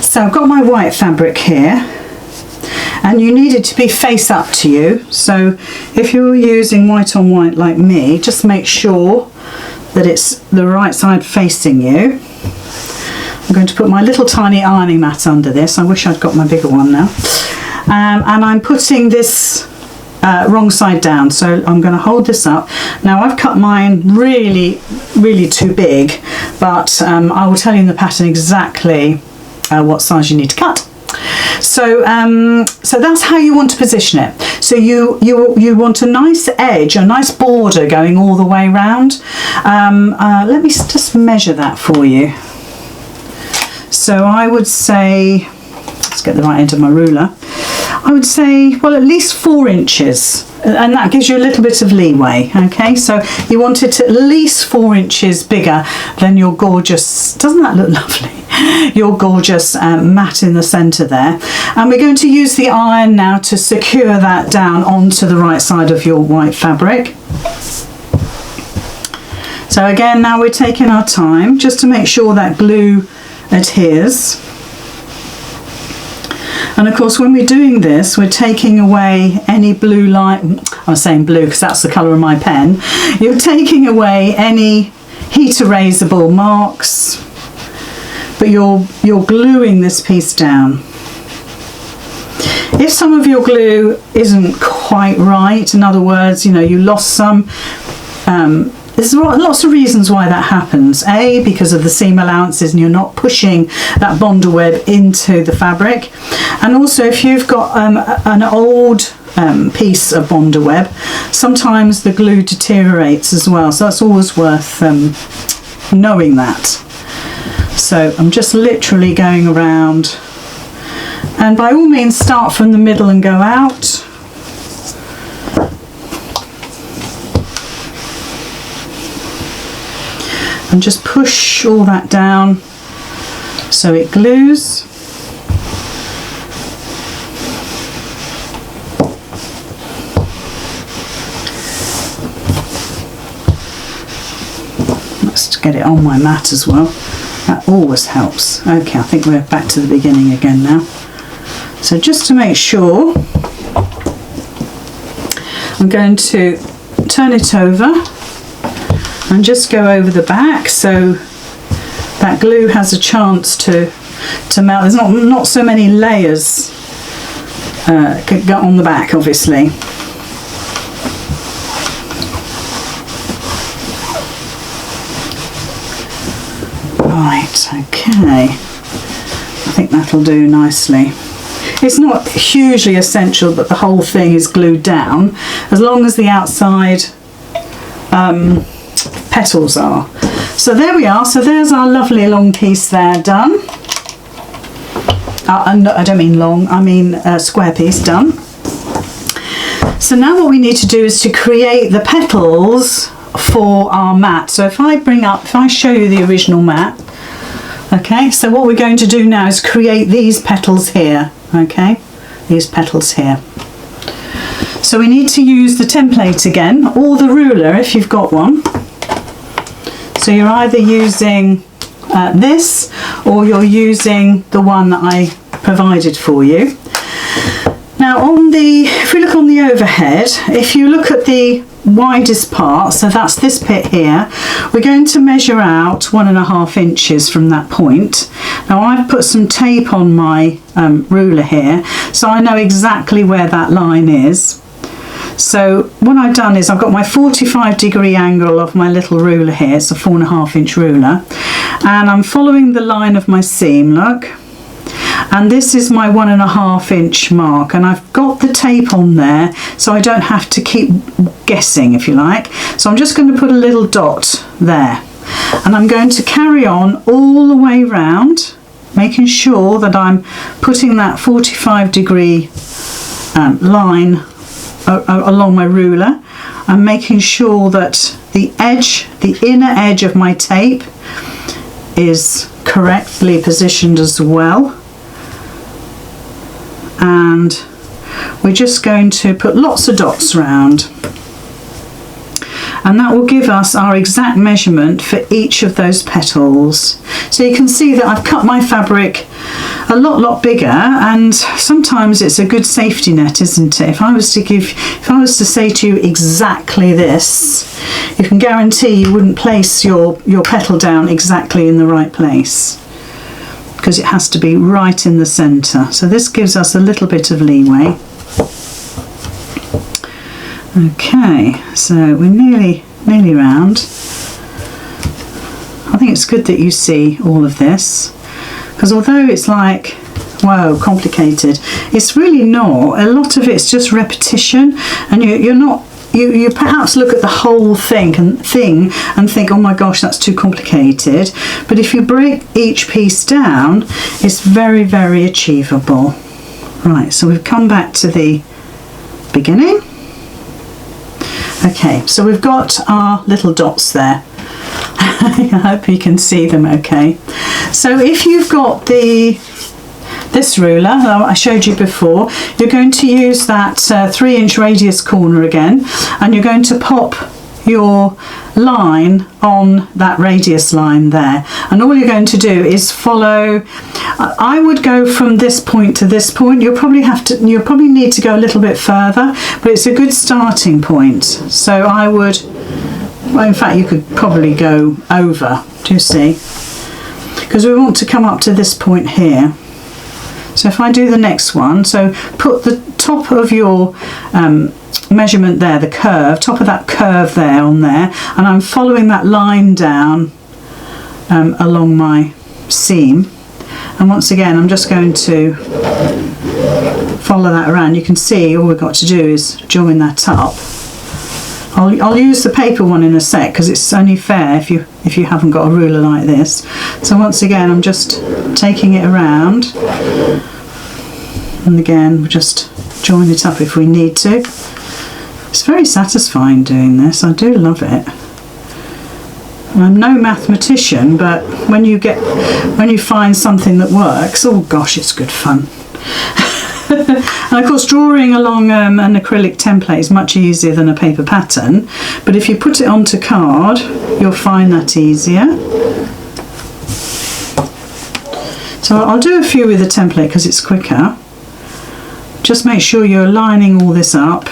So I've got my white fabric here, and you need it to be face up to you. So if you're using white on white like me, just make sure that it's the right side facing you. I'm going to put my little tiny ironing mat under this. I wish I'd got my bigger one now. And I'm putting this wrong side down, so I'm going to hold this up. Now I've cut mine really too big, but I will tell you in the pattern exactly what size you need to cut. So so that's how you want to position it. So you want a nice edge, a nice border going all the way around. Let me just measure that for you. So I would say, let's get the right end of my ruler. I would say, well, at least 4 inches, and that gives you a little bit of leeway. Okay, so you want it at least 4 inches bigger than your gorgeous, doesn't that look lovely? Your gorgeous mat in the centre there. And we're going to use the iron now to secure that down onto the right side of your white fabric. So again, now we're taking our time just to make sure that glue adheres. And of course, when we're doing this, we're taking away any blue line. I'm saying blue because that's the colour of my pen. You're taking away any heat erasable marks, but you're gluing this piece down. If some of your glue isn't quite right, in other words, you know, you lost some, there's lots of reasons why that happens. A, because of the seam allowances and you're not pushing that Bonder web into the fabric. And also if you've got an old piece of Bonder web, sometimes the glue deteriorates as well. So that's always worth knowing that. So I'm just literally going around, and by all means start from the middle and go out. And just push all that down so it glues. Let's get it on my mat as well. That always helps. Okay, I think we're back to the beginning again now. So just to make sure, I'm going to turn it over and just go over the back so that glue has a chance to melt. There's not so many layers on the back, obviously. Right, okay. I think that'll do nicely. It's not hugely essential that the whole thing is glued down, as long as the outside petals are. So there we are. So there's our lovely long piece there done. I don't mean long, I mean square piece done. So now what we need to do is to create the petals for our mat. So if I show you the original mat, okay, so what we're going to do now is create these petals here, okay, these petals here. So we need to use the template again, or the ruler if you've got one. So you're either using this, or you're using the one that I provided for you. Now if we look on the overhead, if you look at the widest part, so that's this bit here, we're going to measure out 1.5 inches from that point. Now I've put some tape on my ruler here, so I know exactly where that line is. So what I've done is I've got my 45-degree angle of my little ruler here, it's a 4.5 inch ruler, and I'm following the line of my seam, look. And this is my 1.5 inch mark, and I've got the tape on there so I don't have to keep guessing, if you like. So I'm just going to put a little dot there, and I'm going to carry on all the way round, making sure that I'm putting that 45-degree line along my ruler. I'm making sure that the edge, the inner edge of my tape is correctly positioned as well. And we're just going to put lots of dots around, and that will give us our exact measurement for each of those petals. So you can see that I've cut my fabric a lot bigger, and sometimes it's a good safety net, isn't it? If I was to say to you exactly this, you can guarantee you wouldn't place your petal down exactly in the right place, because it has to be right in the centre. So this gives us a little bit of leeway. Okay, so we're nearly round. I think it's good that you see all of this, because although it's like, whoa, complicated, it's really not. A lot of it's just repetition, and you perhaps look at the whole thing and think, oh my gosh, that's too complicated. But if you break each piece down, it's very, very achievable. Right, so we've come back to the beginning. Okay, so we've got our little dots there. I hope you can see them okay. So if you've got this ruler I showed you before, you're going to use that 3-inch radius corner again, and you're going to pop your line on that radius line there, and all you're going to do is follow. I would go from this point to this point. You'll probably need to go a little bit further, but it's a good starting point. So I would, well, in fact you could probably go over, do you see, because we want to come up to this point here. So if I do the next one, so put the top of your measurement there, the curve, top of that curve there on there, and I'm following that line down along my seam. And once again, I'm just going to follow that around. You can see all we've got to do is join that up. I'll use the paper one in a sec, because it's only fair if you haven't got a ruler like this. So once again, I'm just taking it around, and again we'll just join it up if we need to. It's very satisfying doing this. I do love it. I'm no mathematician, but when you find something that works, oh gosh, it's good fun. And of course, drawing along an acrylic template is much easier than a paper pattern, but if you put it onto card, you'll find that easier. So I'll do a few with the template because it's quicker. Just make sure you're lining all this up.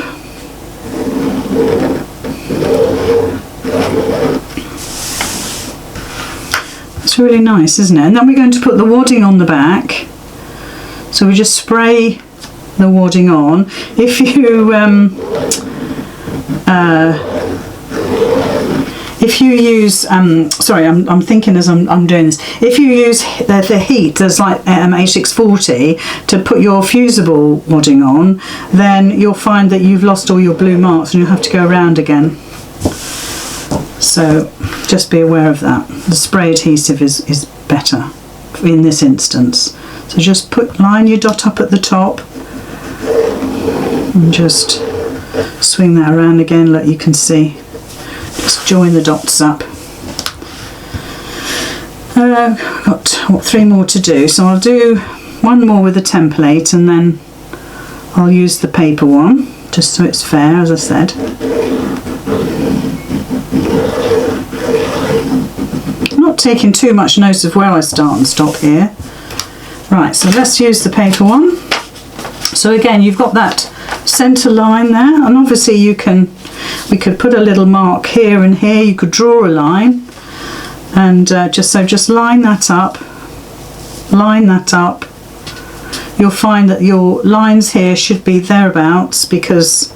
It's really nice, isn't it? And then we're going to put the wadding on the back. So we just spray the wadding on. If you use sorry, I'm thinking as I'm doing this, if you use the heat, there's like H640 to put your fusible wadding on, then you'll find that you've lost all your blue marks and you'll have to go around again. So just be aware of that. The spray adhesive is better in this instance. So just line your dot up at the top and just swing that around again, like you can see. Just join the dots up. I've got 3 more to do, so I'll do one more with the template and then I'll use the paper one, just so it's fair, as I said. I'm not taking too much notice of where I start and stop here. Right, so let's use the paper one. So again, you've got that centre line there, and obviously we could put a little mark here and here. You could draw a line, and just line that up. Line that up. You'll find that your lines here should be thereabouts, because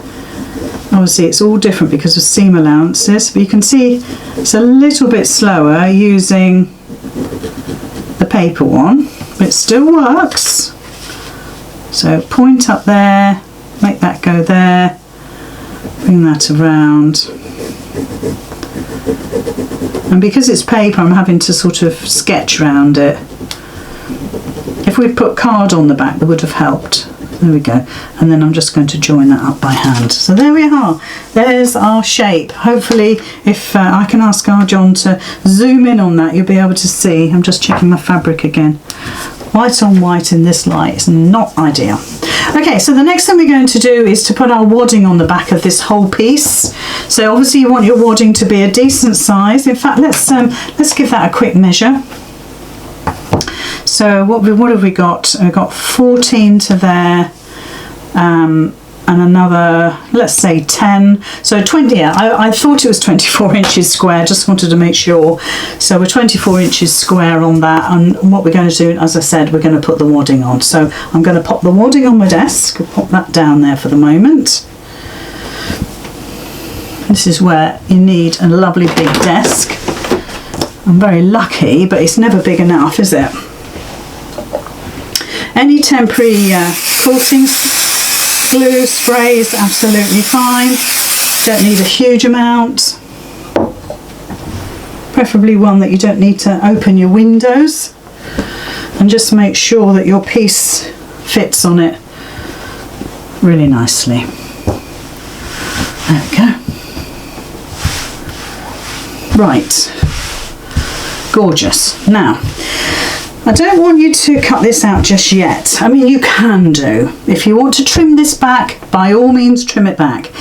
obviously it's all different because of seam allowances, but you can see it's a little bit slower using the paper one, but it still works. So point up there, make that go there, bring that around, and because it's paper I'm having to sort of sketch around it. If we'd put card on the back, that would have helped. There we go. And then I'm just going to join that up by hand. So there we are. There's our shape. Hopefully, if I can ask our John to zoom in on that, you'll be able to see. I'm just checking my fabric again. White on white in this light is not ideal. Okay, so the next thing we're going to do is to put our wadding on the back of this whole piece. So obviously you want your wadding to be a decent size. In fact, let's give that a quick measure. So what have we got? We've got 14 to there, and another, let's say 10. So 20, yeah, I thought it was 24 inches square, just wanted to make sure. So we're 24 inches square on that, and what we're going to do, as I said, we're going to put the wadding on. So I'm going to pop the wadding on my desk, I'll pop that down there for the moment. This is where you need a lovely big desk. I'm very lucky, but it's never big enough, is it? Any temporary quilting glue spray is absolutely fine. Don't need a huge amount. Preferably one that you don't need to open your windows. And just make sure that your piece fits on it really nicely. There we go. Right. Gorgeous. Now, I don't want you to cut this out just yet. I mean, you can do. If you want to trim this back, by all means trim it back.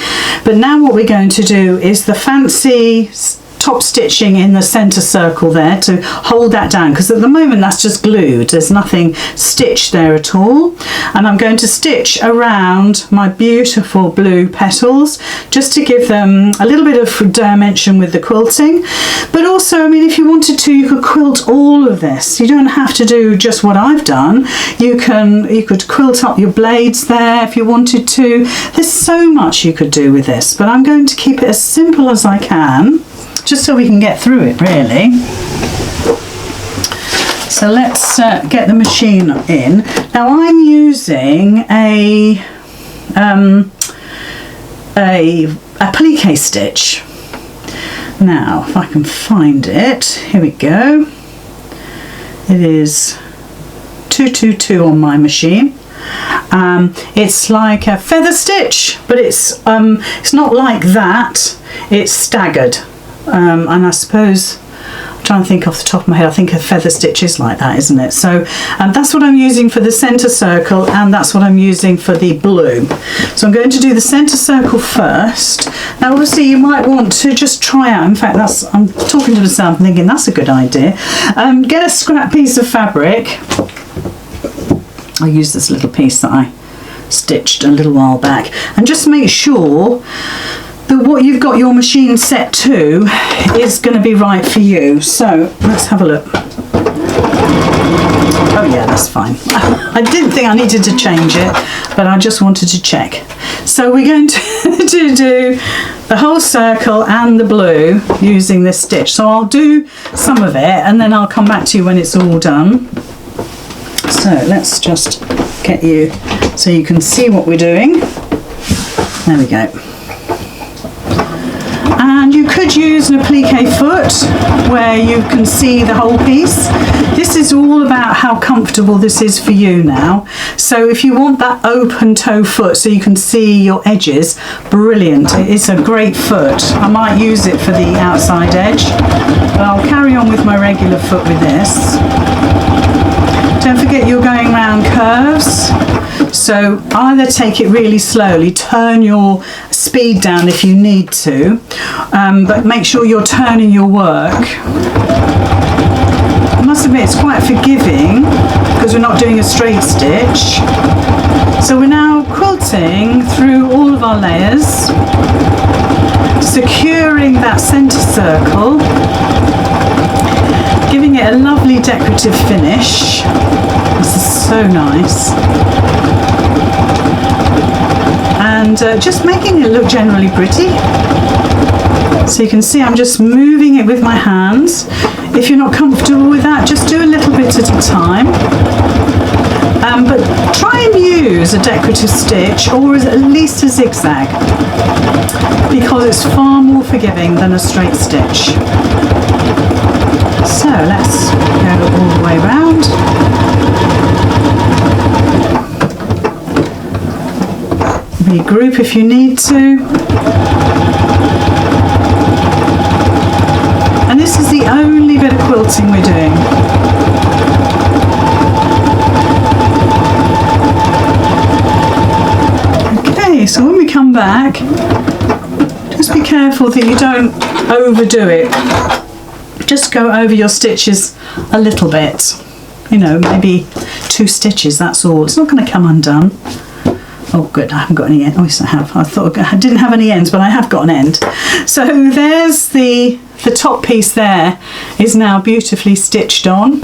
But now what we're going to do is the fancy top stitching in the centre circle there to hold that down, because at the moment that's just glued, there's nothing stitched there at all. And I'm going to stitch around my beautiful blue petals just to give them a little bit of dimension with the quilting. But also, I mean, if you wanted to, you could quilt all of this. You don't have to do just what I've done. You could quilt up your blades there if you wanted to. There's so much you could do with this, but I'm going to keep it as simple as I can, just so we can get through it, really. So let's get the machine in. Now I'm using a applique stitch. Now, if I can find it, here we go. It is 222 on my machine. It's like a feather stitch, but it's not like that. It's staggered. And I suppose, I'm trying to think off the top of my head, I think a feather stitch is like that, isn't it? So that's what I'm using for the centre circle, and that's what I'm using for the blue. So I'm going to do the centre circle first. Now obviously you might want to just try out, in fact I'm talking to myself and thinking that's a good idea. Get a scrap piece of fabric. I'll use this little piece that I stitched a little while back, and just make sure that what you've got your machine set to is going to be right for you. So let's have a look. Oh yeah, that's fine. I didn't think I needed to change it, but I just wanted to check. So we're going to do the whole circle and the blue using this stitch. So I'll do some of it and then I'll come back to you when it's all done. So let's just get you so you can see what we're doing. There we go. And you could use an applique foot where you can see the whole piece. This is all about how comfortable this is for you now. So if you want that open toe foot so you can see your edges, brilliant. It's a great foot. I might use it for the outside edge, but I'll carry on with my regular foot with this. Don't forget you're going around curves. So either take it really slowly, turn your speed down if you need to, but make sure you're turning your work. I must admit it's quite forgiving because we're not doing a straight stitch. So we're now quilting through all of our layers, securing that centre circle, giving it a lovely decorative finish. This is so nice. And just making it look generally pretty. So you can see I'm just moving it with my hands. If you're not comfortable with that, just do a little bit at a time. But try and use a decorative stitch, or at least a zigzag, because it's far more forgiving than a straight stitch. So let's go all the way around. Regroup if you need to. And this is the only bit of quilting we're doing. Okay, so when we come back, just be careful that you don't overdo it. Just go over your stitches a little bit. You know, maybe 2 stitches, that's all. It's not going to come undone. Oh good, I haven't got any ends. Oh yes I have. I thought I didn't have any ends, but I have got an end. So there's the top piece there is now beautifully stitched on.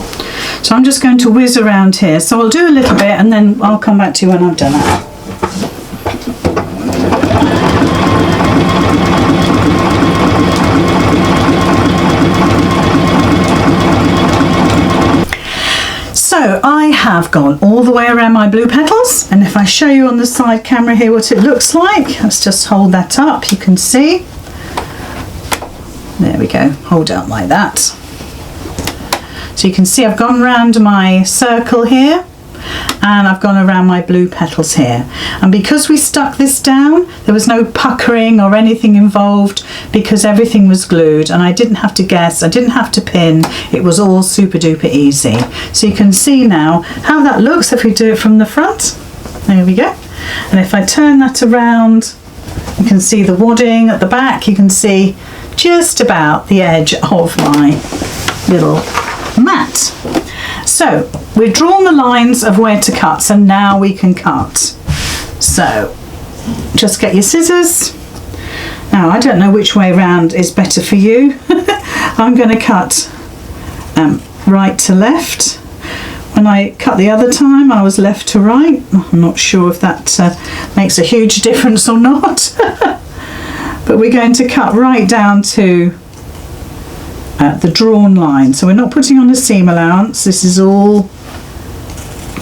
So I'm just going to whiz around here. So I'll do a little bit and then I'll come back to you when I've done it. So I have gone all the way around my blue petals, and if I show you on the side camera here what it looks like, let's just hold that up, you can see. There we go, hold it up like that. So you can see I've gone around my circle here, and I've gone around my blue petals here. And because we stuck this down, there was no puckering or anything involved, because everything was glued and I didn't have to guess, I didn't have to pin, it was all super duper easy. So you can see now how that looks if we do it from the front. There we go. And if I turn that around, you can see the wadding at the back, you can see just about the edge of my little mat. So we've drawn the lines of where to cut, so now we can cut. So just get your scissors. Now I don't know which way round is better for you. I'm going to cut right to left. When I cut the other time I was left to right. I'm not sure if that makes a huge difference or not. But we're going to cut right down to the drawn line. So we're not putting on a seam allowance, this is all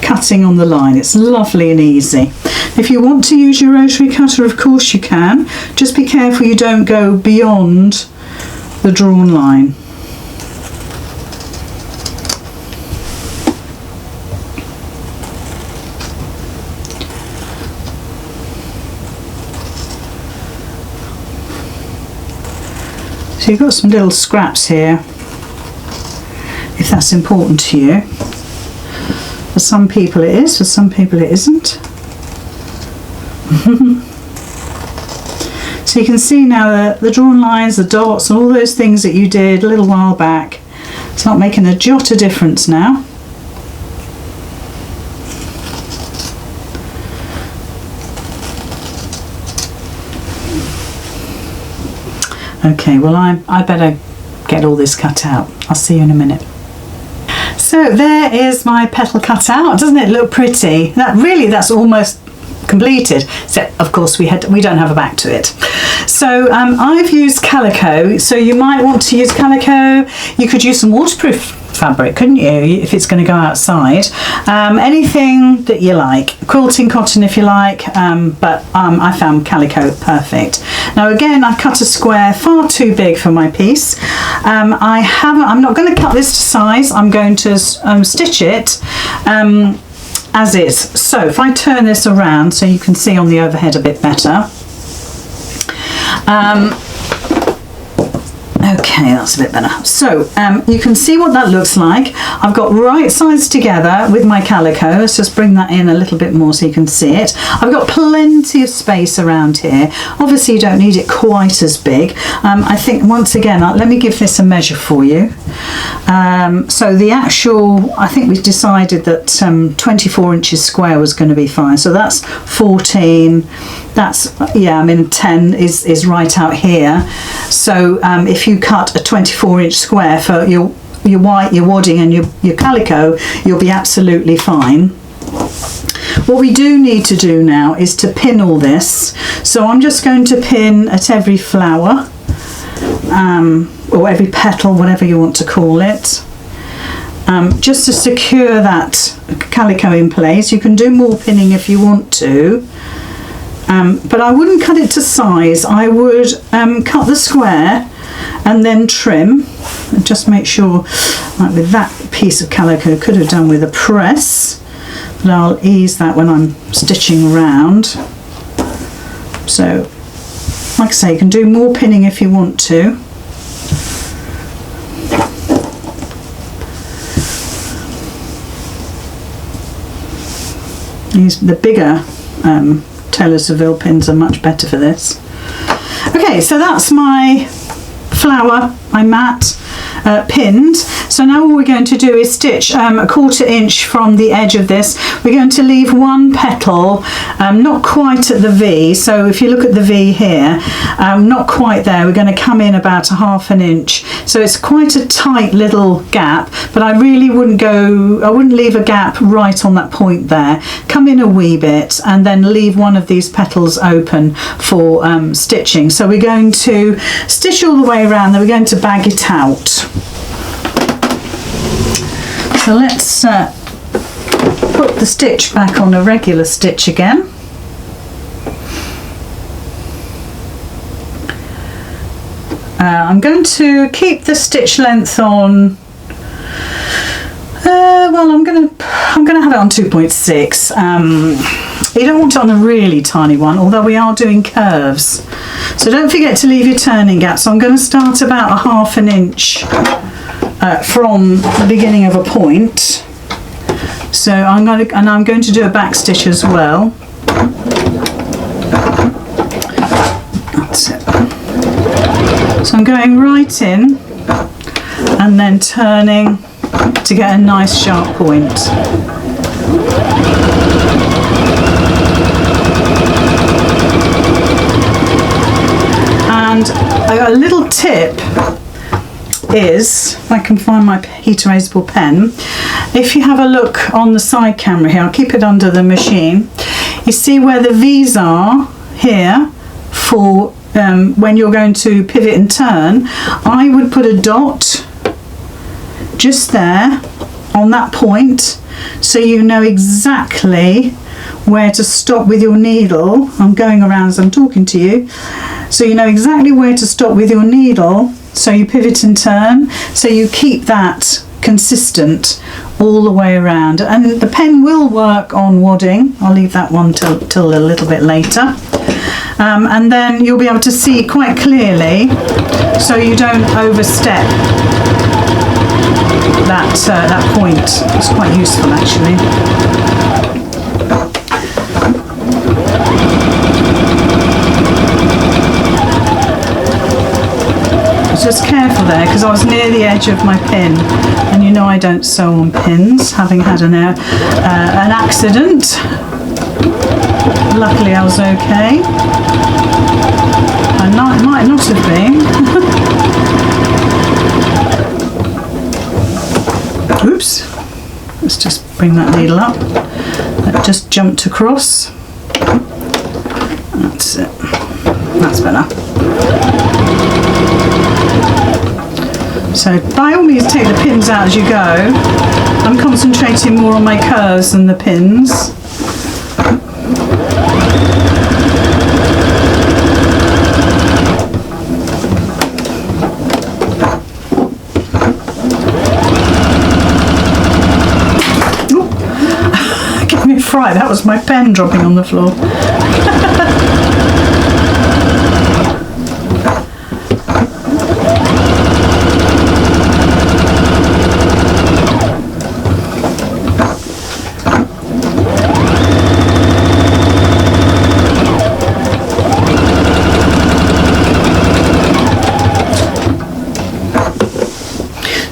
cutting on the line. It's lovely and easy. If you want to use your rotary cutter, of course you can. Just be careful you don't go beyond the drawn line. So you've got some little scraps here, if that's important to you. For some people it is, for some people it isn't. So you can see now the drawn lines, the dots, and all those things that you did a little while back. It's not making a jot of difference now. Okay, well I better get all this cut out. I'll see you in a minute. So there is my petal cut out. Doesn't it look pretty? That's almost completed. So of course we don't have a back to it. So I've used calico. So you might want to use calico. You could use some waterproof fabric, couldn't you, if it's going to go outside. Anything that you like, quilting cotton if you like, but I found calico perfect. Now again, I cut a square far too big for my piece. I'm not going to cut this to size, I'm going to stitch it as is. So if I turn this around so you can see on the overhead a bit better. Okay, that's a bit better. So you can see what that looks like. I've got right sides together with my calico. Let's just bring that in a little bit more so you can see it. I've got plenty of space around here. Obviously you don't need it quite as big. I think once again, let me give this a measure for you. So the actual, I think we decided that 24 inches square was going to be fine. So that's 14. That's, yeah, I mean 10 is right out here. So if you cut a 24-inch square for your wadding and your calico, you'll be absolutely fine. What we do need to do now is to pin all this. So I'm just going to pin at every flower, or every petal, whatever you want to call it, just to secure that calico in place. You can do more pinning if you want to. But I wouldn't cut it to size. I would cut the square and then trim, and just make sure, like with that piece of calico, could have done with a press, but I'll ease that when I'm stitching around. So like I say, you can do more pinning if you want to. The bigger Taylor Seville pins are much better for this. Okay, so that's my flower, my mat pinned. So now all we're going to do is stitch a 1/4 inch from the edge of this. We're going to leave one petal, not quite at the V. So if you look at the V here, not quite there. We're going to come in about 1/2 inch. So it's quite a tight little gap, but I really wouldn't leave a gap right on that point there. Come in a wee bit and then leave one of these petals open for stitching. So we're going to stitch all the way around, then we're going to bag it out. So let's put the stitch back on a regular stitch again. I'm going to keep the stitch length on. Well, I'm going to have it on 2.6. You don't want it on a really tiny one, although we are doing curves. So don't forget to leave your turning gap. So I'm going to start about 1/2 inch from the beginning of a point. So I'm going to do a back stitch as well. That's it. So I'm going right in and then turning to get a nice sharp point. And a little tip is, if I can find my heat erasable pen, if you have a look on the side camera here, I'll keep it under the machine, you see where the V's are here for when you're going to pivot and turn. I would put a dot just there on that point so you know exactly where to stop with your needle. I'm going around as I'm talking to you, so you know exactly where to stop with your needle, so you pivot and turn, so you keep that consistent all the way around. And the pen will work on wadding. I'll leave that one till a little bit later. And then you'll be able to see quite clearly, so you don't overstep that point. It's quite useful actually. Just careful there, because I was near the edge of my pin, and you know I don't sew on pins, having had an accident. Luckily I was okay. I might not have been. Oops. Let's just bring that needle up. That just jumped across. That's it. That's better. So by all means take the pins out as you go. I'm concentrating more on my curves than the pins. Ooh. Give me a fright, that was my pen dropping on the floor.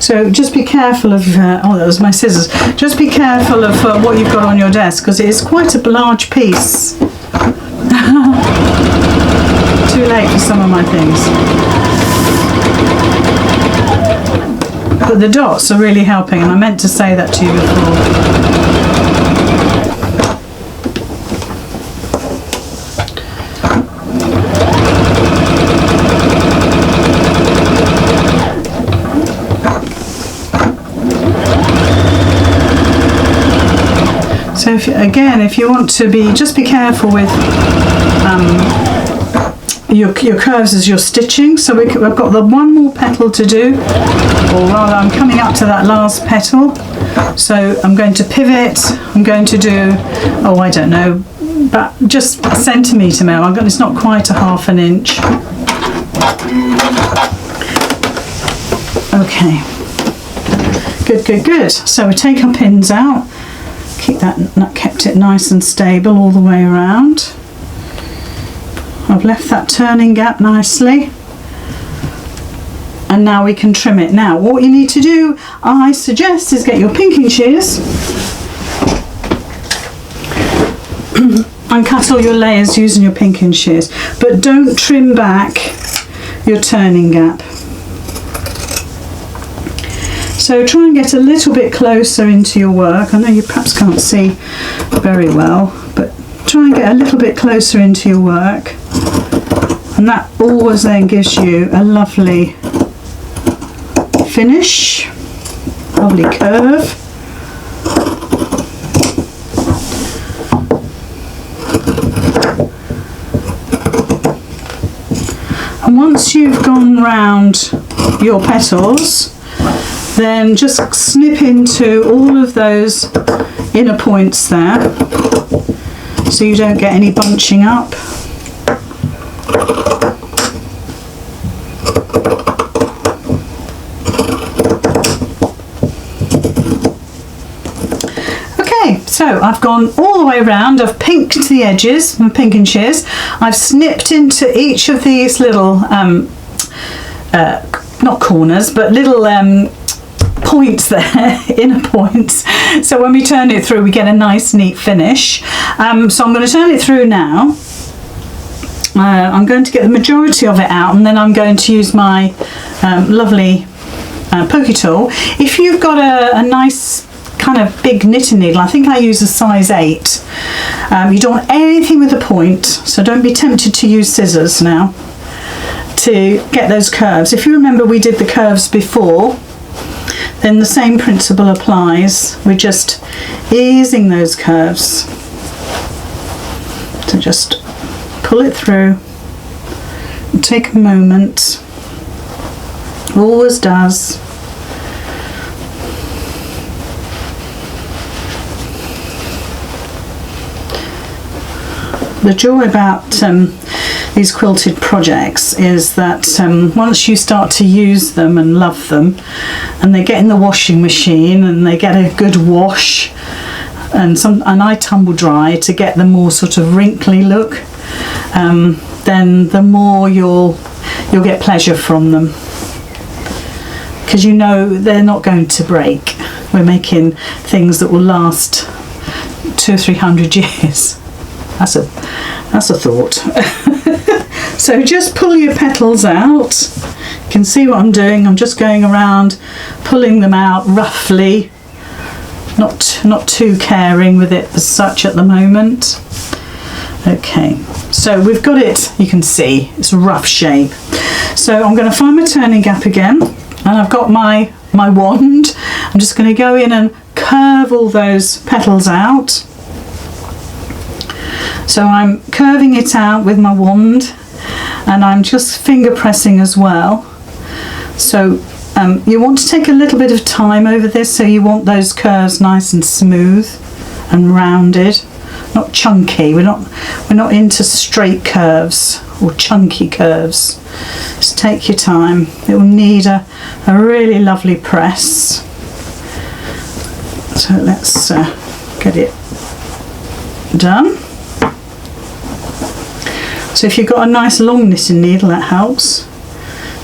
So just be careful of, oh, that was my scissors. Just be careful of what you've got on your desk, because it is quite a large piece. Too late for some of my things. But the dots are really helping, and I meant to say that to you before. So if you want to just be careful with your curves as you're stitching. So I've got the one more petal to do, or rather I'm coming up to that last petal. So I'm going to pivot, I'm going to do, oh I don't know, but just a centimetre now. It's not quite a ½ inch. Okay, good. So we take our pins out. Kept it nice and stable all the way around. I've left that turning gap nicely, and now we can trim it. Now what you need to do, I suggest, is get your pinking shears and cut all your layers using your pinking shears, but don't trim back your turning gap. So try and get a little bit closer into your work. I know you perhaps can't see very well, but try and get a little bit closer into your work, and that always then gives you a lovely finish, lovely curve. And once you've gone round your petals, then just snip into all of those inner points there, so you don't get any bunching up. Okay, so I've gone all the way around, I've pinked the edges, my pinking shears, I've snipped into each of these little, not corners, but little points there, inner points, so when we turn it through we get a nice neat finish. So I'm going to turn it through now. I'm going to get the majority of it out, and then I'm going to use my lovely pokey tool. If you've got a nice kind of big knitting needle, I think I use a size 8. You don't want anything with a point, so don't be tempted to use scissors now to get those curves. If you remember, we did the curves before, then the same principle applies. We're just easing those curves. So just pull it through, take a moment, always does. The joy about these quilted projects is that once you start to use them and love them, and they get in the washing machine and they get a good wash, and I tumble dry to get the more sort of wrinkly look, then the more you'll get pleasure from them, because you know they're not going to break. We're making things that will last 200 or 300 years. That's a thought. So just pull your petals out. You can see what I'm doing. I'm just going around pulling them out roughly, not too caring with it as such at the moment. Okay, so we've got it, you can see it's a rough shape. So I'm going to find my turning gap again, and I've got my wand. I'm just going to go in and curve all those petals out. So I'm curving it out with my wand, and I'm just finger pressing as well. So you want to take a little bit of time over this, so you want those curves nice and smooth and rounded, not chunky. We're not into straight curves or chunky curves. Just take your time. It will need a really lovely press. So let's get it done. So if you've got a nice long knitting needle, that helps.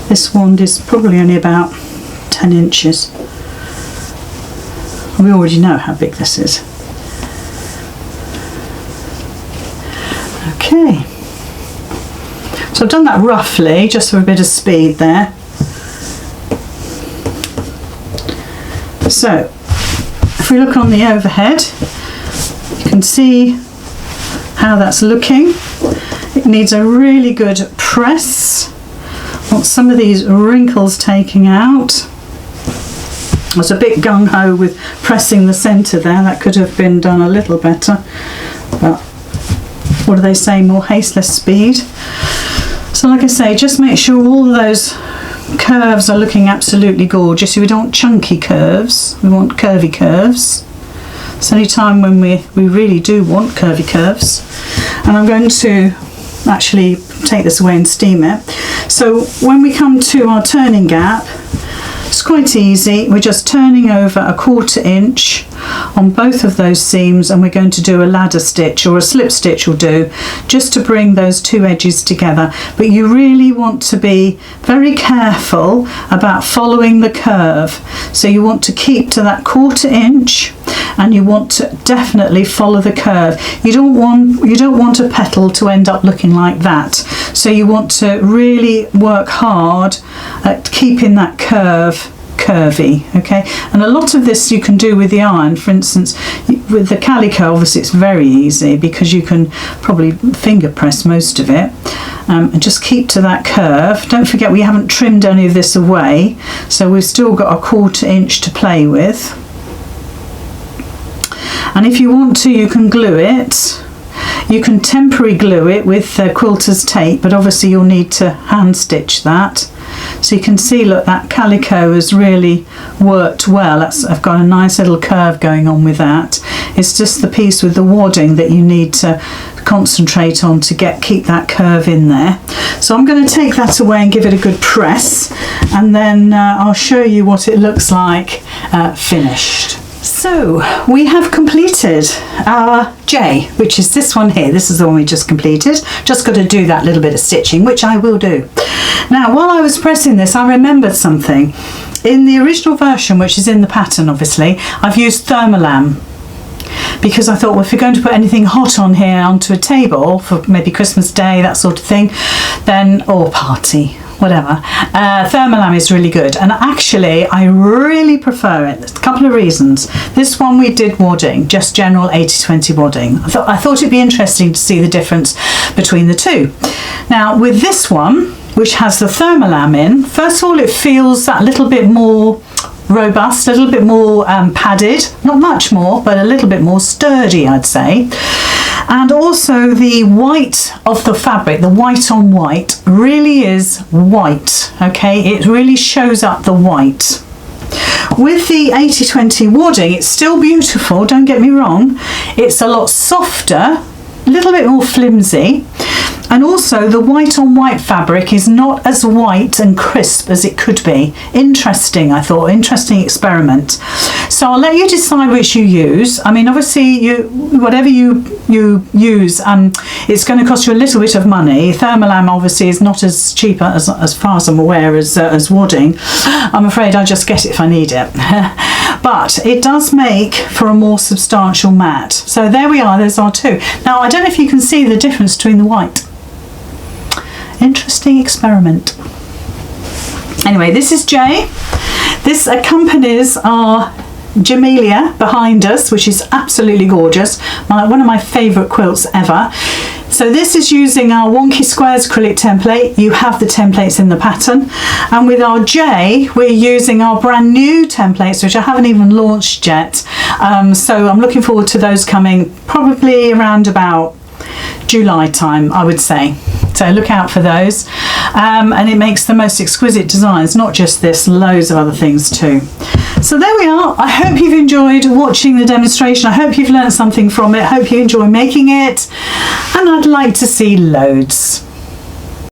This wand is probably only about 10 inches. We already know how big this is. Okay, so I've done that roughly just for a bit of speed there. So if we look on the overhead, you can see how that's looking. It needs a really good press. Want some of these wrinkles taking out. I was a bit gung-ho with pressing the centre there. That could have been done a little better, but what do they say, more haste, less speed. So like I say, just make sure all of those curves are looking absolutely gorgeous. We don't want chunky curves, we want curvy curves. It's only time when we really do want curvy curves. And I'm going to actually take this away and steam it. So when we come to our turning gap, it's quite easy. We're just turning over a 1/4 inch on both of those seams, and we're going to do a ladder stitch, or a slip stitch will do, just to bring those two edges together. But you really want to be very careful about following the curve. So you want to keep to that 1/4 inch, and you want to definitely follow the curve. You don't want a petal to end up looking like that. So you want to really work hard at keeping that curve curvy, okay? And a lot of this you can do with the iron. For instance, with the calico, obviously it's very easy because you can probably finger press most of it, and just keep to that curve. Don't forget we haven't trimmed any of this away, so we've still got a 1/4 inch to play with. And if you want to, you can glue it. You can temporary glue it with quilter's tape, but obviously you'll need to hand stitch that. So you can see, look, that calico has really worked well. I've got a nice little curve going on with that. It's just the piece with the wadding that you need to concentrate on to keep that curve in there. So I'm going to take that away and give it a good press, and then I'll show you what it looks like finished. So we have completed our J, which is this one here. This is the one we just completed. Just got to do that little bit of stitching, which I will do. Now, while I was pressing this, I remembered something. In the original version, which is in the pattern, obviously, I've used thermolam, because I thought, well, if you're going to put anything hot on here onto a table for maybe Christmas Day, that sort of thing, then, or party, whatever, thermolam is really good. And actually I really prefer it. There's a couple of reasons. This one we did wadding, just general 80-20 wadding. I thought it'd be interesting to see the difference between the two. Now with this one, which has the thermolam in, first of all it feels that little bit more robust, a little bit more padded, not much more, but a little bit more sturdy, I'd say. And also the white of the fabric, the white on white, really is white, okay? It really shows up the white. With the 80-20 wadding, it's still beautiful, don't get me wrong. It's a lot softer, a little bit more flimsy. And also the white on white fabric is not as white and crisp as it could be. Interesting, I thought, interesting experiment. So I'll let you decide which you use. I mean, obviously, whatever you use, it's going to cost you a little bit of money. Thermolam obviously is not as cheap as far as I'm aware as wadding. I'm afraid I'll just get it if I need it. But it does make for a more substantial mat. So there we are, there's our two. Now I don't know if you can see the difference between the white. Interesting experiment. Anyway, this is J. This accompanies our Jamelia behind us, which is absolutely gorgeous. One of my favourite quilts ever. So this is using our Wonky Squares acrylic template. You have the templates in the pattern. And with our J, we're using our brand new templates, which I haven't even launched yet. So I'm looking forward to those coming probably around about July time, I would say. So look out for those. And it makes the most exquisite designs, not just this, loads of other things too. So there we are. I hope you've enjoyed watching the demonstration. I hope you've learned something from it. I hope you enjoy making it. And I'd like to see loads.